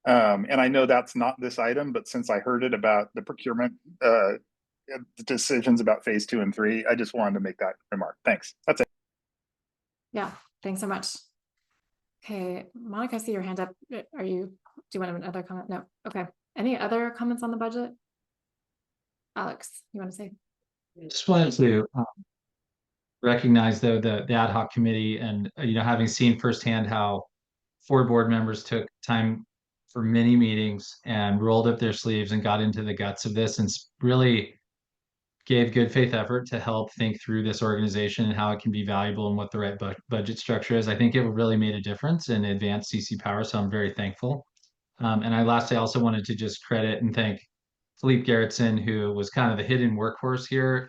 [SPEAKER 4] And I know that's not this item, but since I heard it about the procurement decisions about phase 2 and 3, I just wanted to make that remark. Thanks. That's it.
[SPEAKER 1] Yeah, thanks so much. Okay, Monica, I see your hand up. Do you want another comment? No. Okay. Any other comments on the budget? Alex, you want to say?
[SPEAKER 8] Just wanted to recognize though the ad hoc committee and having seen firsthand how 4 board members took time for many meetings and rolled up their sleeves and got into the guts of this and really gave good faith effort to help think through this organization and how it can be valuable and what the right budget structure is. I think it really made a difference and advanced CC Power, so I'm very thankful. And lastly, I also wanted to just credit and thank Philippe Gerritsen, who was kind of the hidden workhorse here,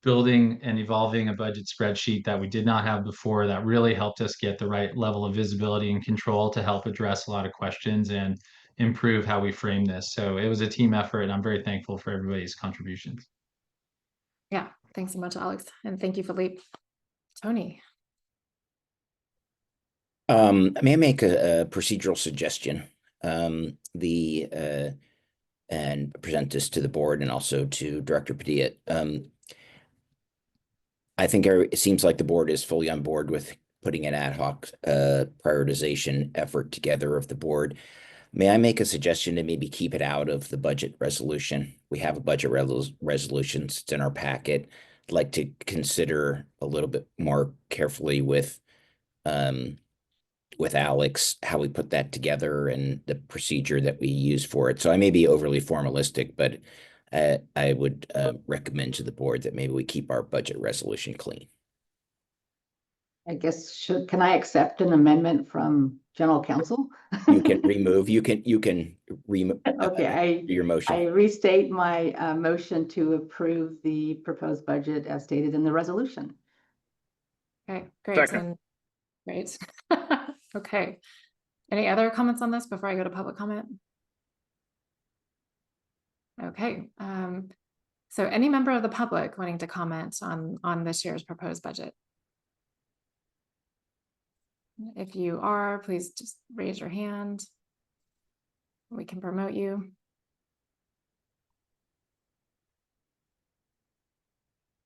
[SPEAKER 8] building and evolving a budget spreadsheet that we did not have before that really helped us get the right level of visibility and control to help address a lot of questions and improve how we frame this. So it was a team effort, and I'm very thankful for everybody's contributions.
[SPEAKER 1] Yeah, thanks so much, Alex. And thank you, Philippe. Tony.
[SPEAKER 2] May I make a procedural suggestion? And present this to the board and also to Director Padilla. I think it seems like the board is fully on board with putting an ad hoc prioritization effort together of the board. May I make a suggestion to maybe keep it out of the budget resolution? We have a budget resolution, it's in our packet. I'd like to consider a little bit more carefully with Alex how we put that together and the procedure that we use for it. So I may be overly formalistic, but I would recommend to the board that maybe we keep our budget resolution clean.
[SPEAKER 9] I guess, can I accept an amendment from General Counsel?
[SPEAKER 2] You can remove
[SPEAKER 9] Okay,
[SPEAKER 2] your motion.
[SPEAKER 9] I restate my motion to approve the proposed budget as stated in the resolution.
[SPEAKER 1] Okay, great.
[SPEAKER 4] Second.
[SPEAKER 1] Great. Okay. Any other comments on this before I go to public comment? Okay. So any member of the public wanting to comment on this year's proposed budget? If you are, please just raise your hand. We can promote you.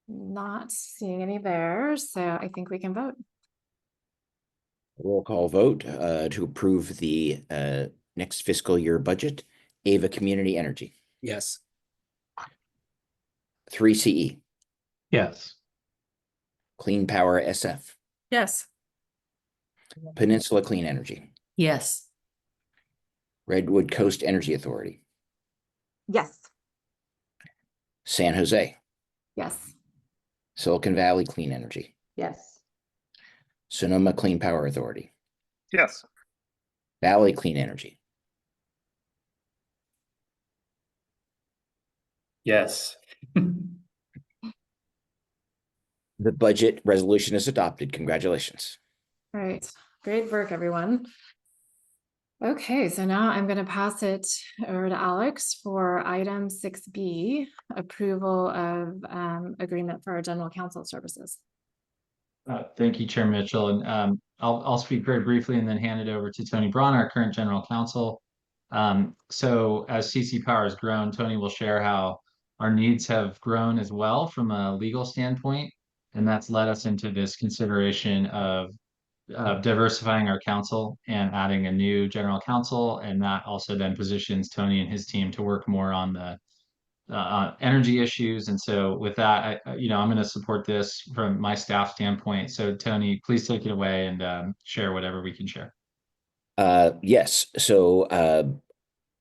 [SPEAKER 1] Not seeing any there, so I think we can vote.
[SPEAKER 2] Roll call vote to approve the next fiscal year budget. Ava Community Energy.
[SPEAKER 10] Yes.
[SPEAKER 2] 3CE.
[SPEAKER 3] Yes.
[SPEAKER 2] Clean Power SF.
[SPEAKER 6] Yes.
[SPEAKER 2] Peninsula Clean Energy.
[SPEAKER 5] Yes.
[SPEAKER 2] Redwood Coast Energy Authority.
[SPEAKER 6] Yes.
[SPEAKER 2] San Jose.
[SPEAKER 1] Yes.
[SPEAKER 2] Silicon Valley Clean Energy.
[SPEAKER 9] Yes.
[SPEAKER 2] Sonoma Clean Power Authority.
[SPEAKER 4] Yes.
[SPEAKER 2] Valley Clean Energy.
[SPEAKER 7] Yes.
[SPEAKER 2] The budget resolution is adopted. Congratulations.
[SPEAKER 1] All right. Great work, everyone. Okay, so now I'm going to pass it over to Alex for item 6B, approval of agreement for our general counsel services.
[SPEAKER 8] Thank you, Chair Mitchell. And I'll speak very briefly and then hand it over to Tony Braun, our current general counsel. So as CC Power has grown, Tony will share how our needs have grown as well from a legal standpoint. And that's led us into this consideration of diversifying our council and adding a new general counsel, and that also then positions Tony and his team to work more on the energy issues. And so with that, I'm going to support this from my staff standpoint. So Tony, please take it away and share whatever we can share.
[SPEAKER 2] Yes. So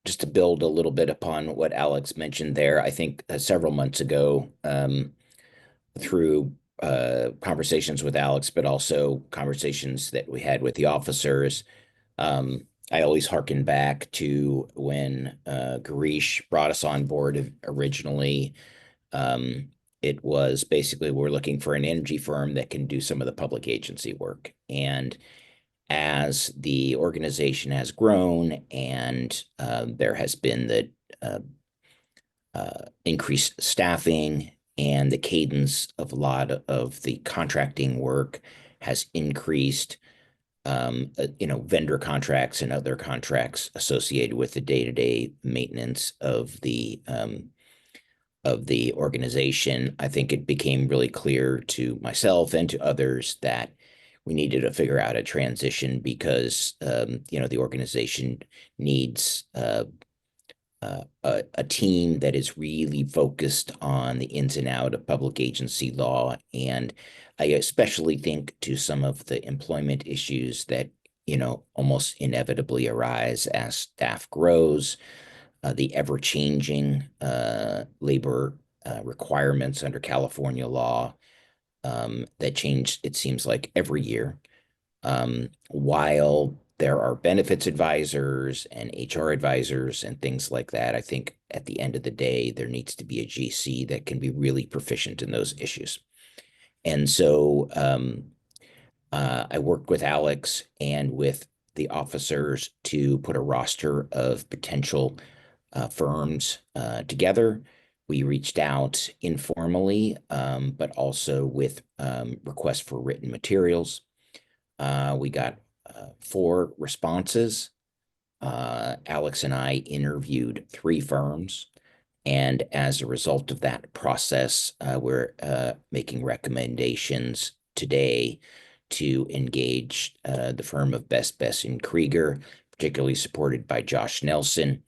[SPEAKER 2] just to build a little bit upon what Alex mentioned there, I think several months ago, through conversations with Alex, but also conversations that we had with the officers, I always harken back to when Garish brought us on board originally. It was basically we're looking for an energy firm that can do some of the public agency work. And as the organization has grown and there has been the increased staffing and the cadence of a lot of the contracting work has increased, vendor contracts and other contracts associated with the day-to-day maintenance of the organization. I think it became really clear to myself and to others that we needed to figure out a transition because, the organization needs a team that is really focused on the ins and out of public agency law. And I especially think to some of the employment issues that, almost inevitably arise as staff grows, the ever-changing labor requirements under California law that change, it seems like, every year. While there are benefits advisors and HR advisors and things like that, I think at the end of the day, there needs to be a GC that can be really proficient in those issues. And so I worked with Alex and with the officers to put a roster of potential firms together. We reached out informally, but also with requests for written materials. We got 4 responses. Alex and I interviewed 3 firms. And as a result of that process, we're making recommendations today to engage the firm of Best and Krieger, particularly supported by Josh Nelson,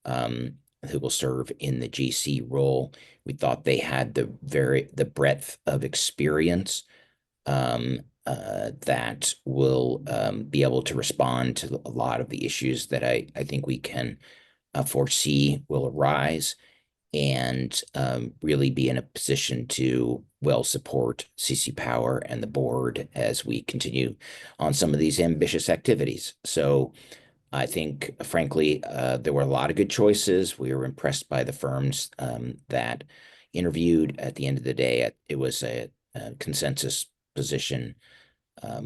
[SPEAKER 2] who will serve in the GC role. We thought they had the breadth of experience that will be able to respond to a lot of the issues that I think we can foresee will arise, and really be in a position to well support CC Power and the board as we continue on some of these ambitious activities. So I think, frankly, there were a lot of good choices. We were impressed by the firms that interviewed. At the end of the day, it was a consensus position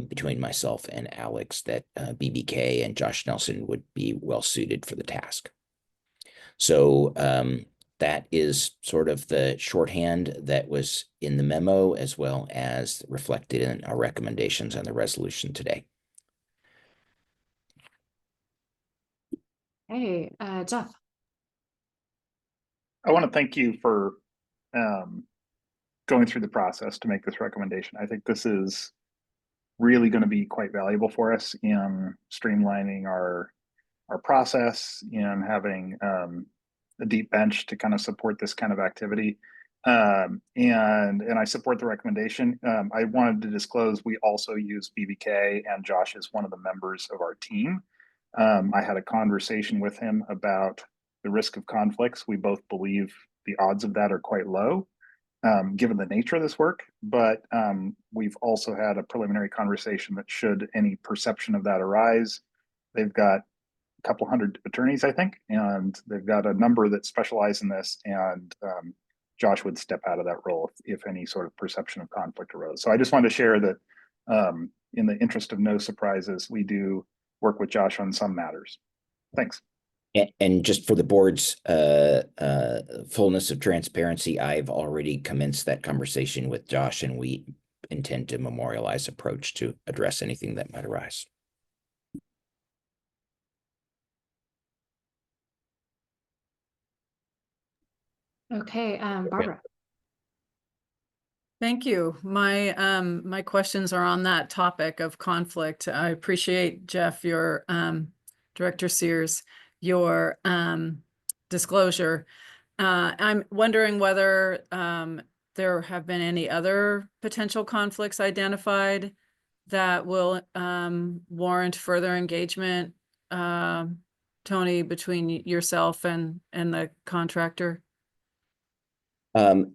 [SPEAKER 2] between myself and Alex that BBK and Josh Nelson would be well suited for the task. So that is sort of the shorthand that was in the memo, as well as reflected in our recommendations on the resolution today.
[SPEAKER 1] Hey, Jeff.
[SPEAKER 4] I want to thank you for going through the process to make this recommendation. I think this is really going to be quite valuable for us in streamlining our process and having a deep bench to kind of support this kind of activity. And I support the recommendation. I wanted to disclose we also use BBK, and Josh is one of the members of our team. I had a conversation with him about the risk of conflicts. We both believe the odds of that are quite low, given the nature of this work. But we've also had a preliminary conversation that should any perception of that arise, they've got a couple hundred attorneys, I think, and they've got a number that specialize in this. And Josh would step out of that role if any sort of perception of conflict arose. So I just wanted to share that in the interest of no surprises, we do work with Josh on some matters. Thanks.
[SPEAKER 2] And just for the board's fullness of transparency, I've already commenced that conversation with Josh, and we intend to memorialize approach to address anything that might arise.
[SPEAKER 1] Okay, Barbara.
[SPEAKER 6] Thank you. My questions are on that topic of conflict. I appreciate, Jeff, your, Director Sears, your, disclosure. I'm wondering whether, there have been any other potential conflicts identified that will, warrant further engagement, Tony, between yourself and the contractor?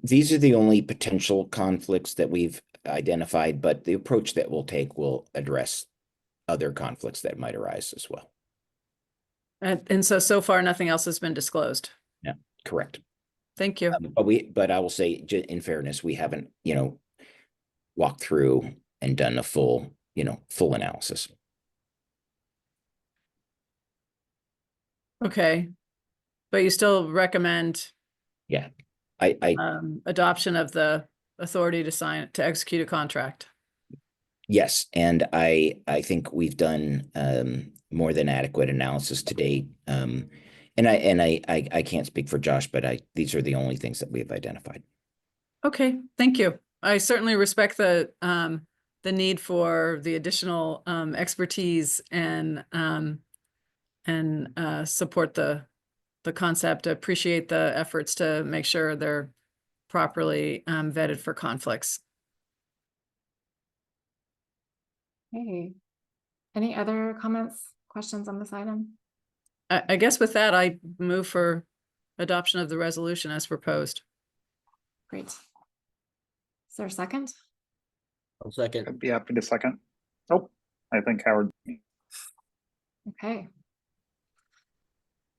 [SPEAKER 2] These are the only potential conflicts that we've identified, but the approach that we'll take will address other conflicts that might arise as well.
[SPEAKER 6] And so far, nothing else has been disclosed.
[SPEAKER 2] Correct.
[SPEAKER 6] Thank you.
[SPEAKER 2] But I will say, in fairness, we haven't, walked through and done a full analysis.
[SPEAKER 6] Okay. But you still recommend
[SPEAKER 2] Yeah, I
[SPEAKER 6] adoption of the authority to execute a contract?
[SPEAKER 2] yes, and I think we've done more than adequate analysis to date. And I can't speak for Josh, but these are the only things that we've identified.
[SPEAKER 6] Okay, thank you. I certainly respect the need for the additional expertise and support the concept. Appreciate the efforts to make sure they're properly vetted for conflicts.
[SPEAKER 1] Okay. Any other comments, questions on this item?
[SPEAKER 6] I guess with that, I move for adoption of the resolution as proposed.
[SPEAKER 1] Great. Is there a second?
[SPEAKER 10] I'll second.
[SPEAKER 4] I'd be happy to second. Oh, I think Howard.
[SPEAKER 1] Okay.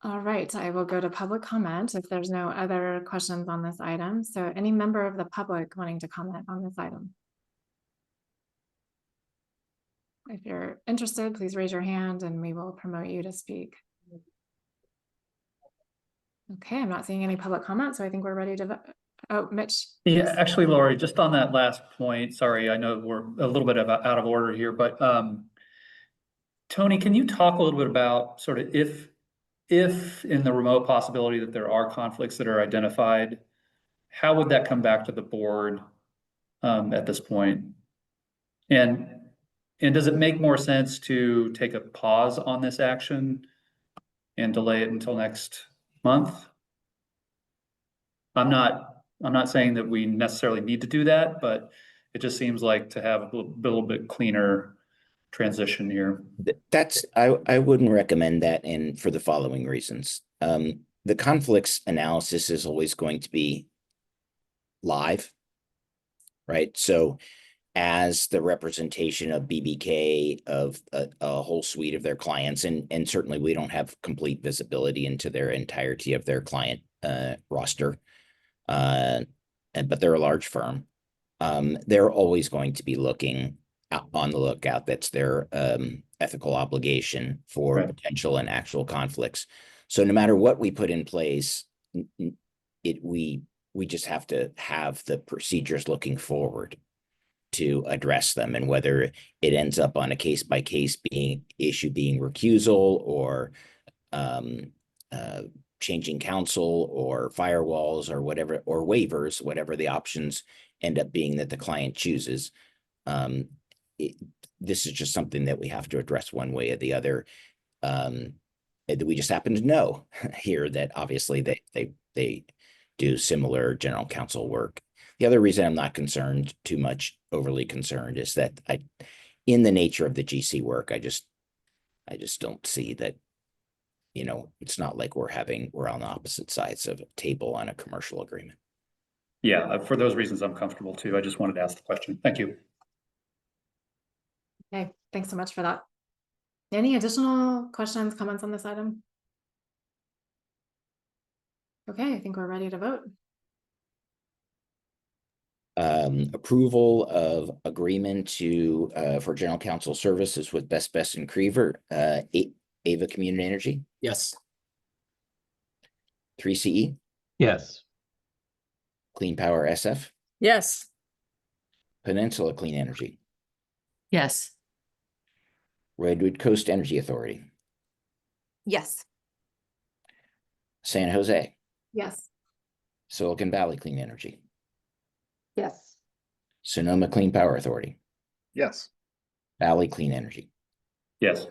[SPEAKER 1] All right, I will go to public comment if there's no other questions on this item. So any member of the public wanting to comment on this item? If you're interested, please raise your hand and we will promote you to speak. Okay, I'm not seeing any public comment, so I think we're ready to vote. Oh, Mitch.
[SPEAKER 7] Yeah, actually, Lori, just on that last point, sorry, I know we're a little bit out of order here, but Tony, can you talk a little bit about sort of if in the remote possibility that there are conflicts that are identified, how would that come back to the board at this point? And does it make more sense to take a pause on this action and delay it until next month? I'm not saying that we necessarily need to do that, but it just seems like to have a little bit cleaner transition here.
[SPEAKER 2] I wouldn't recommend that, and for the following reasons. The conflicts analysis is always going to be live, right? So as the representation of BBK of a whole suite of their clients, and certainly we don't have complete visibility into their entirety of their client roster, but they're a large firm. They're always going to be looking on the lookout. That's their ethical obligation for
[SPEAKER 7] Right.
[SPEAKER 2] potential and actual conflicts. So no matter what we put in place, we just have to have the procedures looking forward to address them, and whether it ends up on a case-by-case issue being recusal or changing counsel or firewalls or whatever, or waivers, whatever the options end up being that the client chooses. This is just something that we have to address one way or the other. We just happen to know here that obviously they do similar general counsel work. The other reason I'm not overly concerned, is that in the nature of the GC work, I just don't see that, it's not like we're on the opposite sides of a table on a commercial agreement.
[SPEAKER 7] Yeah, for those reasons, I'm comfortable too. I just wanted to ask the question. Thank you.
[SPEAKER 1] Okay, thanks so much for that. Any additional questions, comments on this item? Okay, I think we're ready to vote.
[SPEAKER 2] Approval of agreement for general counsel services with Best and Creaver, Ava Community Energy,
[SPEAKER 10] Yes.
[SPEAKER 2] 3CE,
[SPEAKER 3] Yes.
[SPEAKER 2] Clean Power SF,
[SPEAKER 6] Yes.
[SPEAKER 2] Peninsula Clean Energy,
[SPEAKER 5] Yes.
[SPEAKER 2] Redwood Coast Energy Authority,
[SPEAKER 6] Yes.
[SPEAKER 2] San Jose,
[SPEAKER 1] Yes.
[SPEAKER 2] Silicon Valley Clean Energy,
[SPEAKER 9] Yes.
[SPEAKER 2] Sonoma Clean Power Authority,
[SPEAKER 4] Yes.
[SPEAKER 2] Valley Clean Energy.
[SPEAKER 7] Yes.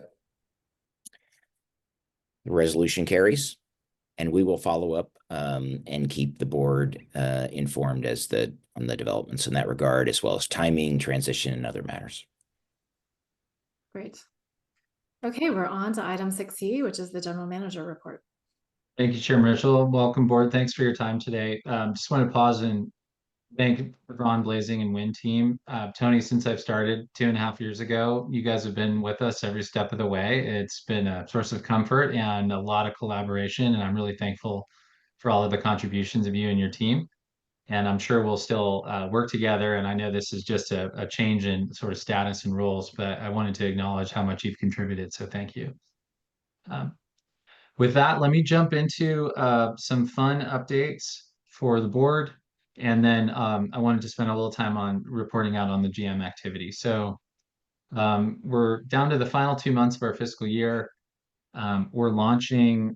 [SPEAKER 2] The resolution carries, and we will follow up and keep the board informed on the developments in that regard, as well as timing, transition, and other matters.
[SPEAKER 1] Great. Okay, we're on to item 6C, which is the general manager report.
[SPEAKER 8] Thank you, Chair Mitchell. Welcome, board. Thanks for your time today. Just want to pause and thank Ron Blazing and Win team. Tony, since I've started 2.5 years ago, you guys have been with us every step of the way. It's been a source of comfort and a lot of collaboration, and I'm really thankful for all of the contributions of you and your team. And I'm sure we'll still work together. And I know this is just a change in sort of status and roles, but I wanted to acknowledge how much you've contributed. So thank you. With that, let me jump into some fun updates for the board. And then I wanted to spend a little time on reporting out on the GM activity. So we're down to the final 2 months of our fiscal year. We're launching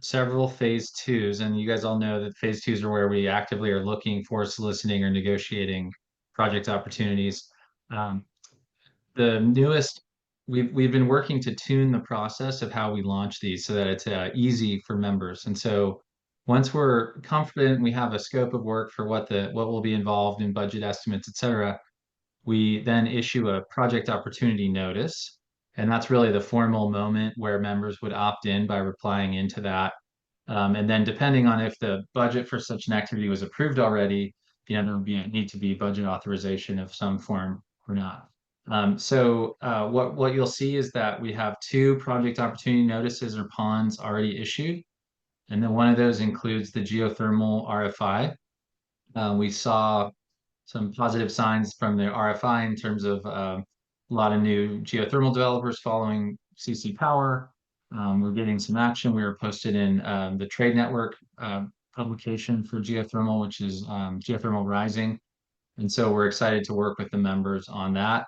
[SPEAKER 8] several phase twos, and you guys all know that phase twos are where we actively are looking for, soliciting, or negotiating project opportunities. The newest, we've been working to tune the process of how we launch these so that it's easy for members. And so once we're confident we have a scope of work for what will be involved in budget estimates, et cetera, we then issue a project opportunity notice. And that's really the formal moment where members would opt in by replying into that. And then depending on if the budget for such an activity was approved already, there would need to be budget authorization of some form or not. What you'll see is that we have 2 project opportunity notices or PONs already issued. And then one of those includes the geothermal RFI. We saw some positive signs from the RFI in terms of a lot of new geothermal developers following CC Power. We're getting some action. We were posted in the Trade Network publication for geothermal, which is Geothermal Rising. And so we're excited to work with the members on that.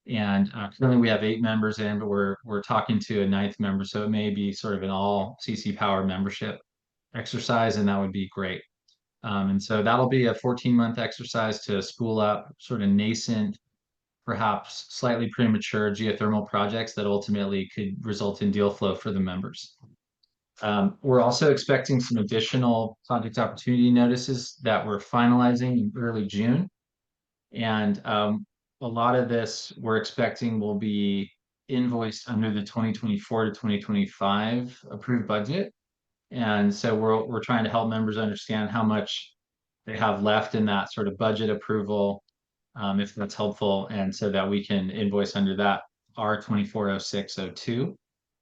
[SPEAKER 8] And currently we have 8 members in, but we're talking to a 9th member. So it may be sort of an all CC Power membership exercise, and that would be great. And so that'll be a 14-month exercise to spool up sort of nascent, perhaps slightly premature geothermal projects that ultimately could result in deal flow for the members. We're also expecting some additional project opportunity notices that we're finalizing in early June. And a lot of this we're expecting will be invoiced under the 2024 to 2025 approved budget. And so we're trying to help members understand how much they have left in that sort of budget approval, if that's helpful, and so that we can invoice under that R240602.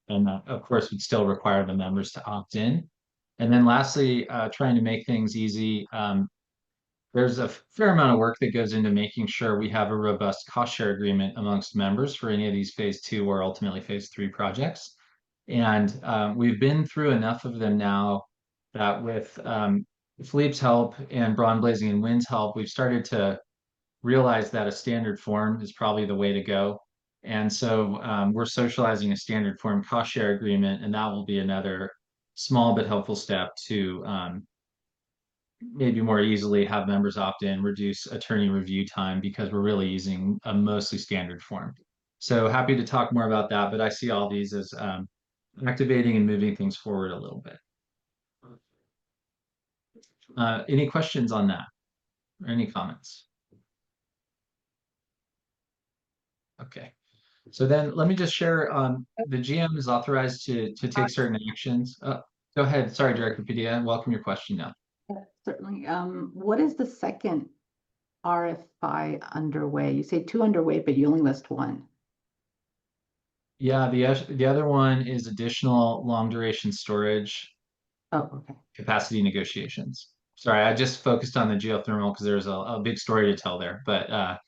[SPEAKER 8] And that, of course, would still require the members to opt in. And then lastly, trying to make things easy. There's a fair amount of work that goes into making sure we have a robust cost share agreement amongst members for any of these phase 2 or ultimately phase 3 projects. And we've been through enough of them now that with Philippe's help and Ron Blazing and Win's help, we've started to realize that a standard form is probably the way to go. And so we're socializing a standard form cost share agreement, and that will be another small but helpful step to maybe more easily have members opt in, reduce attorney review time, because we're really using a mostly standard form. So happy to talk more about that, but I see all these as activating and moving things forward a little bit. Any questions on that or any comments? Okay, so then let me just share, the GM is authorized to take certain actions. Go ahead. Sorry, Director Padilla. Welcome your question now.
[SPEAKER 9] Certainly. What is the second RFI underway? You say 2 underway, but you only list 1.
[SPEAKER 8] Yeah, the other one is additional long duration storage
[SPEAKER 9] Oh, okay.
[SPEAKER 8] capacity negotiations. Sorry, I just focused on the geothermal because there's a big story to tell there. But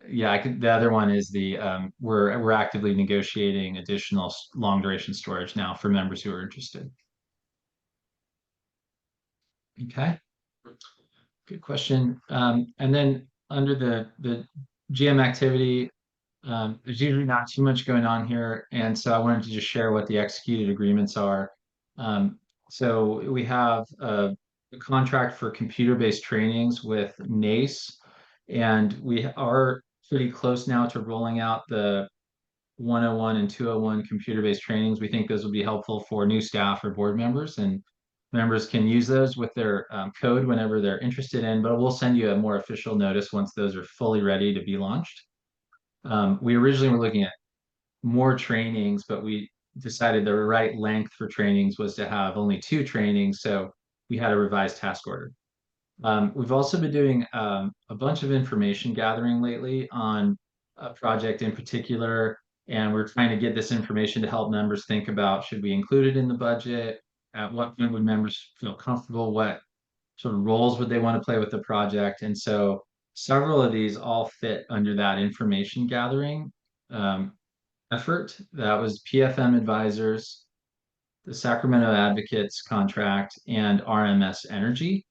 [SPEAKER 8] yeah, the other one is the we're actively negotiating additional long duration storage now for members who are interested. Okay, good question. And then under the GM activity, there's usually not too much going on here, and so I wanted to just share what the executed agreements are. So we have a contract for computer-based trainings with NACE And we are pretty close now to rolling out the 101 and 201 computer-based trainings. We think those will be helpful for new staff or board members, and members can use those with their code whenever they're interested in, but we'll send you a more official notice once those are fully ready to be launched. We originally were looking at more trainings, but we decided the right length for trainings was to have only 2 trainings, so we had a revised task order. We've also been doing a bunch of information gathering lately on a project in particular, and we're trying to get this information to help members think about, should we include it in the budget? At what point would members feel comfortable? What sort of roles would they want to play with the project? And so several of these all fit under that information gathering effort. That was PFM Advisors, the Sacramento Advocates contract, and RMS Energy.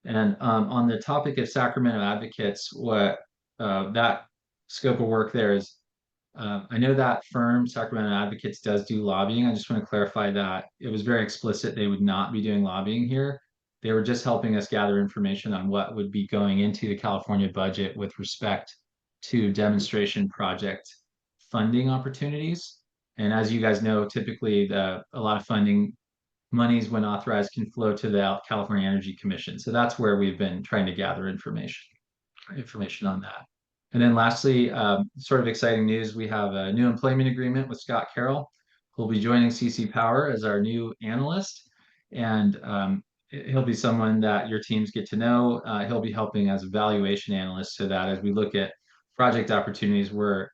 [SPEAKER 8] And on the topic of Sacramento Advocates, what that scope of work there is, I know that firm, Sacramento Advocates, does do lobbying. I just want to clarify that it was very explicit they would not be doing lobbying here. They were just helping us gather information on what would be going into the California budget with respect to demonstration project funding opportunities. And as you guys know, typically a lot of funding monies, when authorized, can flow to the California Energy Commission. So that's where we've been trying to gather information on that. And then lastly, sort of exciting news, we have a new employment agreement with Scott Carroll, who'll be joining CC Power as our new analyst. And he'll be someone that your teams get to know. He'll be helping as a valuation analyst, so that as we look at project opportunities, we're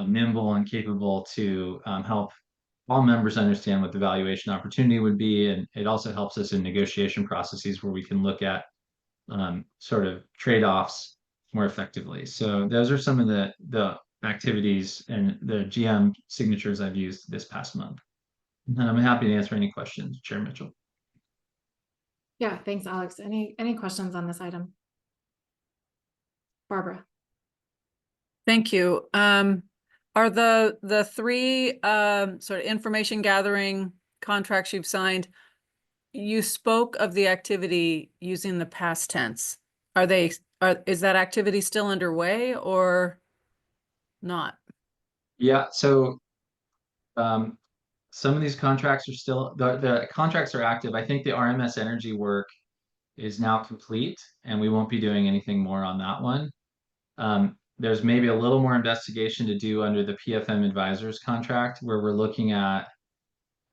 [SPEAKER 8] nimble and capable to help all members understand what the valuation opportunity would be. And it also helps us in negotiation processes where we can look at sort of trade-offs more effectively. So those are some of the activities and the GM signatures I've used this past month. And I'm happy to answer any questions, Chair Mitchell.
[SPEAKER 1] Yeah, thanks, Alex. Any questions on this item? Barbara.
[SPEAKER 6] Thank you. Are the 3 sort of information gathering contracts you've signed, you spoke of the activity using the past tense. Is that activity still underway or not?
[SPEAKER 8] Yeah, so some of these contracts are still, the contracts are active. I think the RMS Energy work is now complete, and we won't be doing anything more on that one. There's maybe a little more investigation to do under the PFM Advisors contract, where we're looking at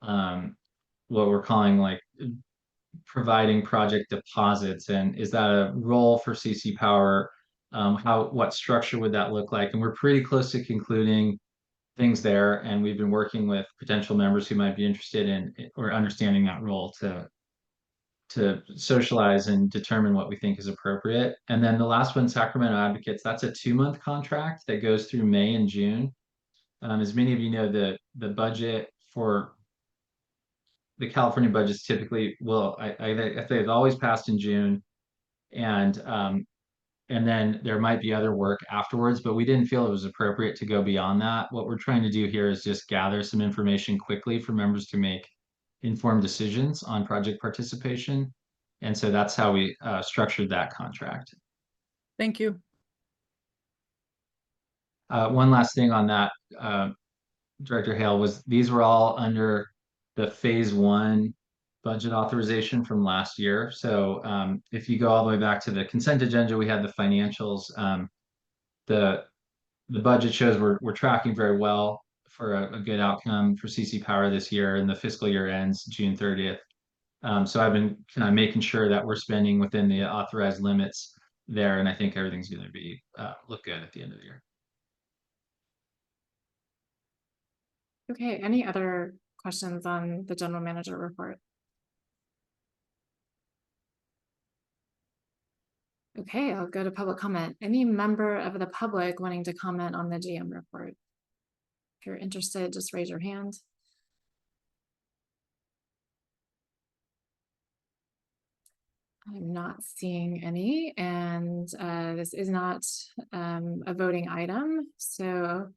[SPEAKER 8] what we're calling like providing project deposits, and is that a role for CC Power? What structure would that look like? And we're pretty close to concluding things there, and we've been working with potential members who might be interested in or understanding that role to socialize and determine what we think is appropriate. And then the last one, Sacramento Advocates, that's a 2-month contract that goes through May and June. As many of you know, the budget for the California budgets typically I think it's always passed in June, and then there might be other work afterwards, but we didn't feel it was appropriate to go beyond that. What we're trying to do here is just gather some information quickly for members to make informed decisions on project participation. And so that's how we structured that contract.
[SPEAKER 6] Thank you.
[SPEAKER 8] One last thing on that, Director Hale, was these were all under the phase 1 budget authorization from last year. So if you go all the way back to the consent agenda, we had the financials. The budget shows we're tracking very well for a good outcome for CC Power this year, and the fiscal year ends June 30th. So I've been kind of making sure that we're spending within the authorized limits there, and I think everything's going to be look good at the end of the year.
[SPEAKER 1] Okay, any other questions on the general manager report? Okay, I'll go to public comment. Any member of the public wanting to comment on the GM report? If you're interested, just raise your hand. I'm not seeing any, and this is not a voting item. So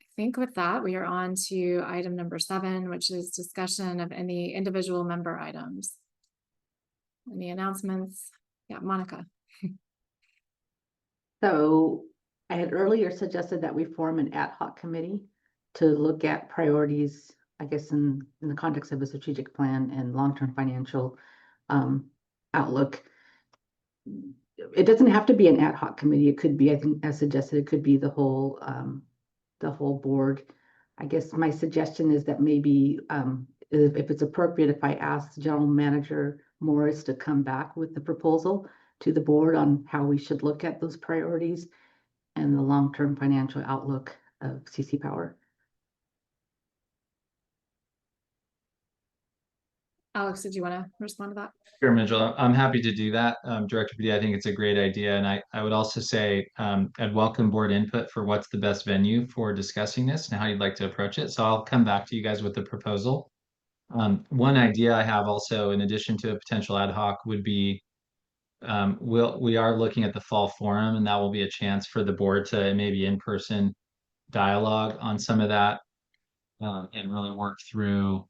[SPEAKER 1] I think with that, we are on to item number 7, which is discussion of any individual member items. Any announcements? Yeah, Monica.
[SPEAKER 9] So I had earlier suggested that we form an ad hoc committee to look at priorities, I guess, in the context of a strategic plan and long-term financial outlook. It doesn't have to be an ad hoc committee. It could be, I think, as suggested, it could be the whole board. I guess my suggestion is that maybe if it's appropriate, if I ask General Manager Morris to come back with the proposal to the board on how we should look at those priorities and the long-term financial outlook of CC Power.
[SPEAKER 1] Alex, did you want to respond to that?
[SPEAKER 8] Sure, Mitchell, I'm happy to do that. Director Padilla, I think it's a great idea. And I would also say I'd welcome board input for what's the best venue for discussing this and how you'd like to approach it. So I'll come back to you guys with the proposal. One idea I have also, in addition to a potential ad hoc, would be we are looking at the fall forum, and that will be a chance for the board to maybe in-person dialogue on some of that and really work through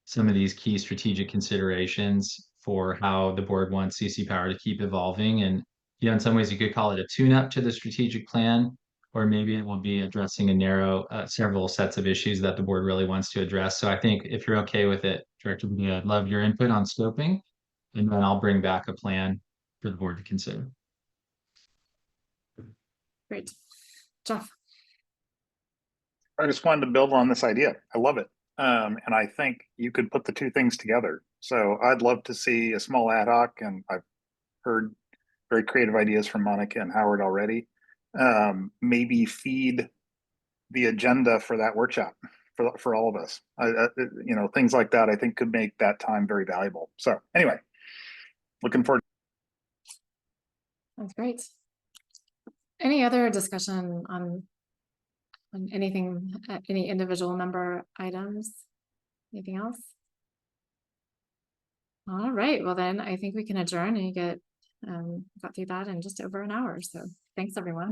[SPEAKER 8] some of these key strategic considerations for how the board wants CC Power to keep evolving. And, you know, in some ways you could call it a tune-up to the strategic plan, or maybe it will be addressing a narrow, several sets of issues that the board really wants to address. So I think if you're okay with it, Director Padilla, I'd love your input on scoping, and then I'll bring back a plan for the board to consider.
[SPEAKER 1] Great. Jeff?
[SPEAKER 4] I just wanted to build on this idea. I love it. And I think you could put the two things together. So I'd love to see a small ad hoc, and I've heard very creative ideas from Monica and Howard already. Maybe feed the agenda for that workshop for all of us. You know, things like that I think could make that time very valuable. So anyway, looking forward.
[SPEAKER 1] That's great. Any other discussion on anything, any individual member items? Anything else? All right, well then I think we can adjourn and got through that in just over an hour. So thanks everyone.